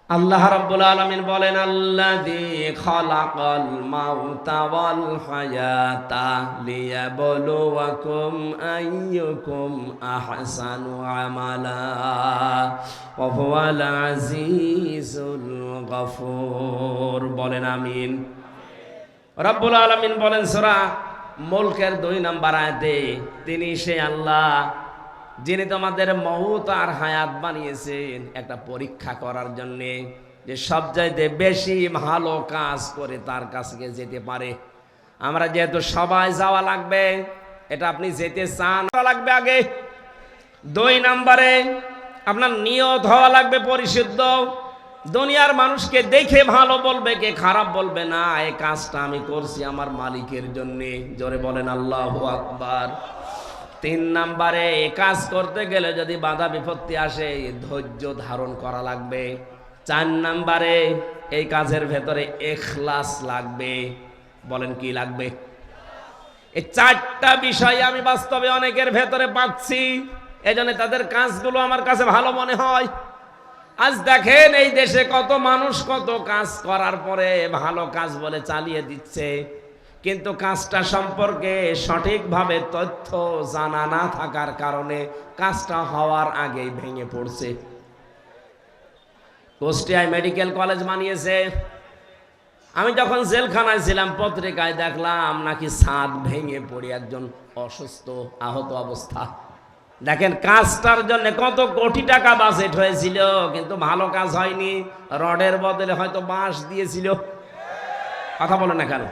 আল্লাহ রাব্বুল আলামিন বলেন, আল্লাযী খালাকাল মাউতা ওয়াল হায়াতা লিয়াবলুয়াকুম আইয়ুকুম আহসানু আমালা ওয়া হুয়াল আজিজুল গফুর। বলেন আমিন। রাব্বুল আলামিন বলেন সূরা মুলকের 2 নম্বর আয়াতে, তিনি সে আল্লাহ যিনি তোমাদের মউত আর হায়াত বানিয়েছেন একটা পরীক্ষা করার জন্যে, যে সবচাইতে বেশি ভালো কাজ করে তার কাছে যেতে পারে। আমরা যেহেতু সবাই যাওয়া লাগবে, এটা আপনি যেতে চান লাগবে আগে। 2 নম্বরে আপনার নিয়ত হওয়া লাগবে পরিশুদ্ধ। দুনিয়ার মানুষকে দেখে ভালো বলবে, কে খারাপ বলবে না। এই কাজটা আমি করছি আমার মালিকের জন্যে। জোরে বলেন আল্লাহু আকবার। 3 নম্বরে এই কাজ করতে গেলে যদি বাধা বিপত্তি আসে, ধৈর্য ধারণ করা লাগবে। 4 নম্বরে এই কাজের ভেতরে ইখলাস লাগবে। বলেন কি লাগবে? এই 4টা বিষয় আমি বাস্তবে অনেকের ভেতরে পাচ্ছি, এজন্য তাদের কাজগুলো আমার কাছে ভালো মনে হয়। আজ দেখেন এই দেশে কত মানুষ কত কাজ করার পরে ভালো কাজ বলে চালিয়ে দিচ্ছে, কিন্তু কাজটা সম্পর্কে সঠিকভাবে তথ্য জানা না থাকার কারণে কাজটা হওয়ার আগেই ভেঙে পড়ছে। কুষ্টিয়ায় মেডিকেল কলেজ বানিয়েছে। আমি যখন জেলখানায় ছিলাম পত্রিকায় দেখলাম নাকি ছাদ ভেঙে পড়ে একজন অসুস্থ আহত অবস্থা। দেখেন কাজটার জন্য কত কোটি টাকা বাজেট হয়েছিল, কিন্তু ভালো কাজ হয়নি। রডের বদলে হয়তো বাঁশ দিয়েছিল। কথা বলে না কেন?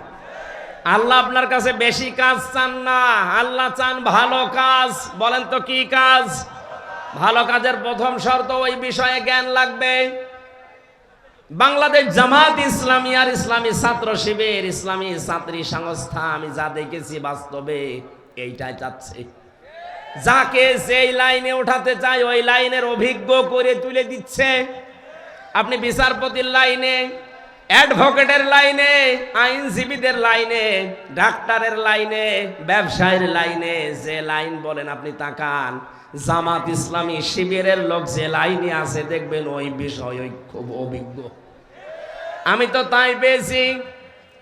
আল্লাহ আপনার কাছে বেশি কাজ চান না, আল্লাহ চান ভালো কাজ। বলেন তো কি কাজ? ভালো কাজের প্রথম শর্ত ওই বিষয়ে জ্ঞান লাগবে। বাংলাদেশ জামাত ইসলামী আর ইসলামী ছাত্র শিবির, ইসলামী ছাত্রী সংস্থা, আমি যা দেখেছি বাস্তবে এইটাই চাচ্ছে। যাকে যেই লাইনে উঠাতে চায় ওই লাইনের অভিজ্ঞ করে তুলে দিচ্ছে। আপনি বিচারপতির লাইনে, অ্যাডভোকেটের লাইনে, আইনজীবীদের লাইনে, ডাক্তারের লাইনে, ব্যবসায়ীর লাইনে, যে লাইন বলেন আপনি তাকান। জামাত ইসলামী শিবিরের লোক যে লাইনে আছে দেখবেন ওই বিষয় খুব অভিজ্ঞ। আমি তো তাই পেয়েছি।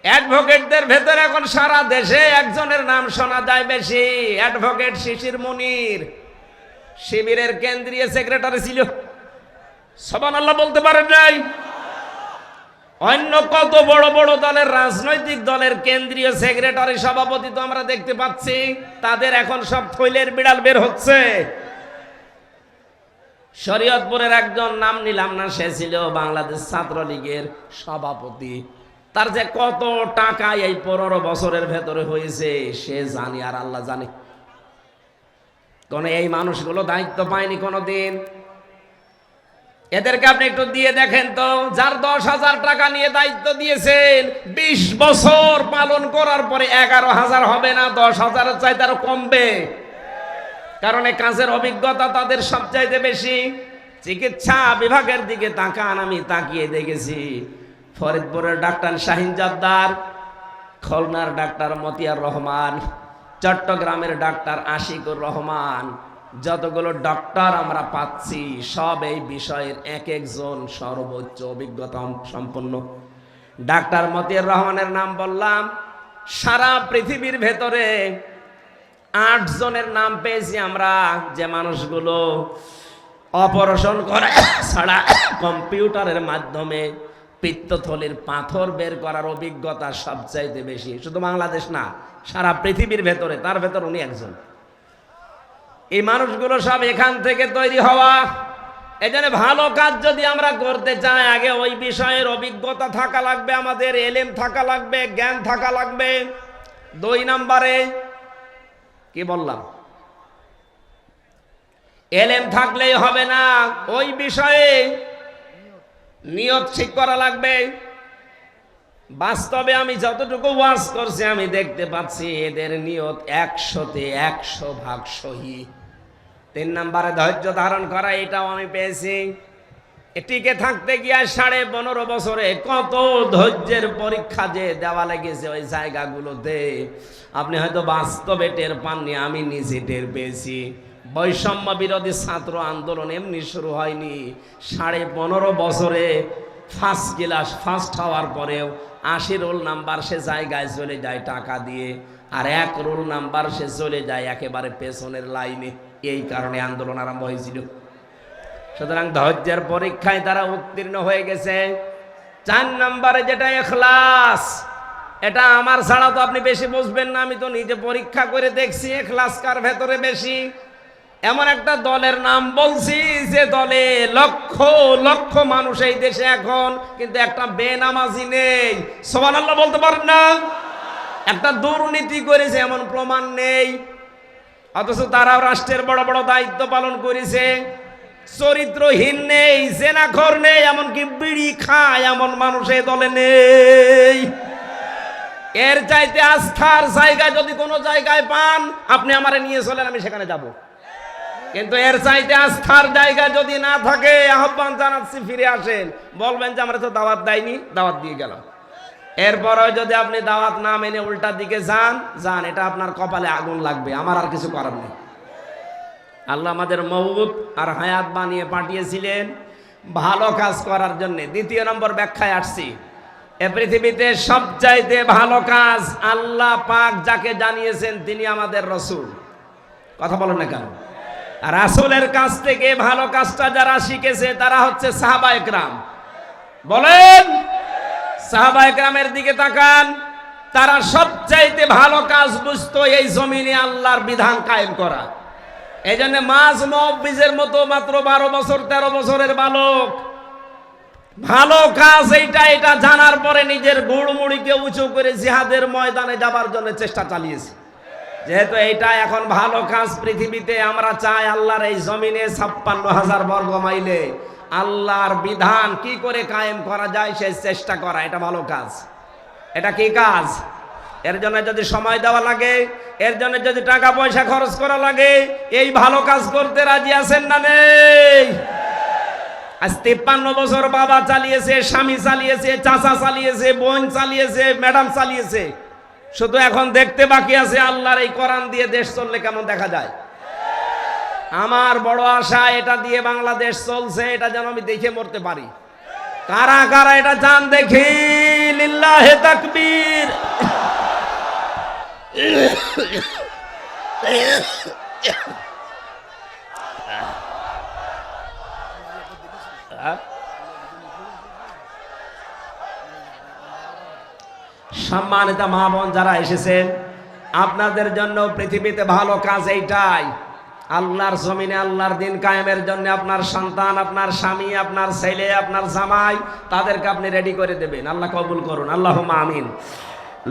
অ্যাডভোকেটদের ভেতরে এখন সারা দেশে একজনের নাম শোনা যায় বেশি, অ্যাডভোকেট শিশির মুনির। শিবিরের কেন্দ্রীয় সেক্রেটারি ছিল। সুবহানাল্লাহ বলতে পারেন নাই? অন্য কত বড় বড় দলের রাজনৈতিক দলের কেন্দ্রীয় সেক্রেটারি সভাপতি তো আমরা দেখতে পাচ্ছি, তাদের এখন সব থৈলের বিড়াল বের হচ্ছে। শরীয়তপুরের একজন, নাম নিলাম না, সে ছিল বাংলাদেশ ছাত্রলীগের সভাপতি। তার যে কত টাকা এই 15 বছরের ভেতরে হয়েছে সে জানে আর আল্লাহ জানে। কোন এই মানুষগুলো দায়িত্ব পায়নি কোনোদিন। এদেরকে আপনি একটু দিয়ে দেখেন তো, যার 10,000 টাকা নিয়ে দায়িত্ব দিয়েছেন, 20 বছর পালন করার পরে 11,000 হবে না, 10,000-এর চাইতে আরো কমবে। কারণ এই কাজের অভিজ্ঞতা তাদের সবচাইতে বেশি। চিকিৎসা বিভাগের দিকে তাকান, আমি তাকিয়ে দেখেছি ফরিদপুরের ডাক্তার শাহিন জাদ্দার, খুলনার ডাক্তার মতিয়ার রহমান, চট্টগ্রামের ডাক্তার আশিকুর রহমান, যতগুলো ডক্টর আমরা পাচ্ছি সব এই বিষয়ের এক একজন সর্বোচ্চ অভিজ্ঞতা সম্পন্ন। ডাক্তার মতিয়ার রহমানের নাম বললাম, সারা পৃথিবীর ভেতরে 8 জনের নাম পেয়েছি আমরা, যে মানুষগুলো অপারেশন করে ছাড়া কম্পিউটারের মাধ্যমে পিত্তথলির পাথর বের করার অভিজ্ঞতা সবচাইতে বেশি। শুধু বাংলাদেশ না, সারা পৃথিবীর ভেতরে, তার ভেতর উনি একজন। এই মানুষগুলো সব এখান থেকে তৈরি হওয়া। এজন্য ভালো কাজ যদি আমরা করতে চাই, আগে ওই বিষয়ের অভিজ্ঞতা থাকা লাগবে, আমাদের এলেম থাকা লাগবে, জ্ঞান থাকা লাগবে। 2 নম্বরে কি বললাম? এলেম থাকলেই হবে না, ওই বিষয়ে নিয়ত ঠিক করা লাগবে। বাস্তবে আমি যতটুকু ওয়াজ করছি আমি দেখতে পাচ্ছি এদের নিয়ত 100-তে 100% সহি। 3 নম্বরে ধৈর্য ধারণ করা, এটাও আমি পেয়েছি। টিকে থাকতে গিয়ে 15.5 বছরে কত ধৈর্যের পরীক্ষা যে দেওয়া লেগেছে ওই জায়গাগুলোতে, আপনি হয়তো বাস্তবে টের পাননি, আমি নিজে টের পেয়েছি। বৈষম্য বিরোধী ছাত্র আন্দোলন এমনি শুরু হয়নি। 15.5 বছরে ফার্স্ট ক্লাস ফার্স্ট হওয়ার পরেও 80 রোল নাম্বার সে জায়গায় চলে যায় টাকা দিয়ে, আর 1 রোল নাম্বার সে চলে যায় একেবারে পেছনের লাইনে। এই কারণে আন্দোলন আরম্ভ হয়েছিল। সুতরাং ধৈর্যের পরীক্ষায় তারা উত্তীর্ণ হয়ে গেছে। 4 নম্বরে যেটা ইখলাস, এটা আমার ছাড়া তো আপনি বেশি বুঝবেন না, আমি তো নিজে পরীক্ষা করে দেখছি ইখলাস কার ভেতরে বেশি। এমন একটা দলের নাম বলছি যে দলে লক্ষ লক্ষ মানুষ এই দেশে এখন, কিন্তু একটা বেনামাজি নেই। সুবহানাল্লাহ বলতে পারেন না? একটা দুর্নীতি করেছে এমন প্রমাণ নেই, অথচ তারাও রাষ্ট্রের বড় বড় দায়িত্ব পালন করেছে। চরিত্রহীন নেই, জেনাখোর নেই, এমনকি বিড়ি খায় এমন মানুষ এই দলে নেই। এর চাইতে আস্থার জায়গা যদি কোনো জায়গায় পান, আপনি আমারে নিয়ে চলেন, আমি সেখানে যাব। কিন্তু এর চাইতে আস্থার জায়গা যদি না থাকে, আহ্বান জানাচ্ছি ফিরে আসেন। বলবেন যে আমরা তো দাওয়াত দেয়নি, দাওয়াত দিয়ে গেলাম। এরপরও যদি আপনি দাওয়াত না মেনে উল্টা দিকে যান, এটা আপনার কপালে আগুন লাগবে, আমার আর কিছু করার নেই। আল্লাহ আমাদের মওত আর হায়াত বানিয়ে পাঠিয়েছিলেন ভালো কাজ করার জন্য। 2 নম্বর ব্যাখ্যায় আসছি, এ পৃথিবীতে সবচাইতে ভালো কাজ আল্লাহ পাক যাকে জানিয়েছেন তিনি আমাদের রাসূল। কথা বলেন না কেন? আর রাসূলের কাছ থেকে ভালো কাজটা যারা শিখেছে তারা হচ্ছে সাহাবায়ে কেরাম। বলেন, সাহাবায়ে কেরামের দিকে তাকান, তারা সবচাইতে ভালো কাজ বুঝতো এই জমিনে আল্লাহর বিধান কায়েম করা। এই জন্য মাঝ মুফবিজের মতো মাত্র 12 বছর 13 বছরের বালক ভালো কাজ এটা জানার পরে নিজের গুড়মুড়িকে উঁচু করে জিহাদের ময়দানে যাবার জন্য চেষ্টা চালিয়েছে। যেহেতু এইটা এখন ভালো কাজ পৃথিবীতে, আমরা চাই আল্লাহর এই জমিনে 56,000 বর্গ মাইলে আল্লাহর বিধান কি করে কায়েম করা যায় সেই চেষ্টা করা, এটা ভালো কাজ। এটা কি কাজ? এর জন্য যদি সময় দেওয়া লাগে, এর জন্য যদি টাকা পয়সা খরচ করা লাগে, এই ভালো কাজ করতে রাজি আছেন না নেই? আজ 53 বছর বাবা চালিয়েছে, স্বামী চালিয়েছে, চাচা চালিয়েছে, বোন চালিয়েছে, ম্যাডাম চালিয়েছে, শুধু এখন দেখতে বাকি আছে আল্লাহর এই কোরআন দিয়ে দেশ চললে কেমন দেখা যায়। আমার বড় আশা এটা দিয়ে বাংলাদেশ চলছে, এটা যেন আমি দেখে মরতে পারি। কারা কারা এটা জান দেখি? লিল্লাহে তাকবীর। সম্মানিত মা বোন যারা এসেছেন, আপনাদের জন্য পৃথিবীতে ভালো কাজ এইটাই। আল্লাহর জমিনে আল্লাহর দিন কায়েমের জন্য আপনার সন্তান, আপনার স্বামী, আপনার ছেলে, আপনার জামাই, তাদেরকে আপনি রেডি করে দেবেন। আল্লাহ কবুল করুন, আল্লাহুম্মা আমিন।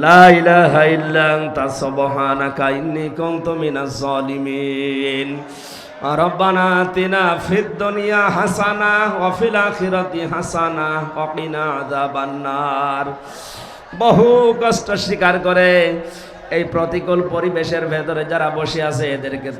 লা ইলাহা ইল্লা আনতা সুবহানাকা ইন্নী কুনতু মিনাজ জালিমিন। রব্বানা আতিনা ফিদ দুনিয়া হাসানা ওয়া ফিল আখিরাতি হাসানা ওয়া কিনা আযাবান্নার। বহু কষ্ট স্বীকার করে এই প্রতিকূল পরিবেশের ভেতরে যারা বসে আছে এদেরকে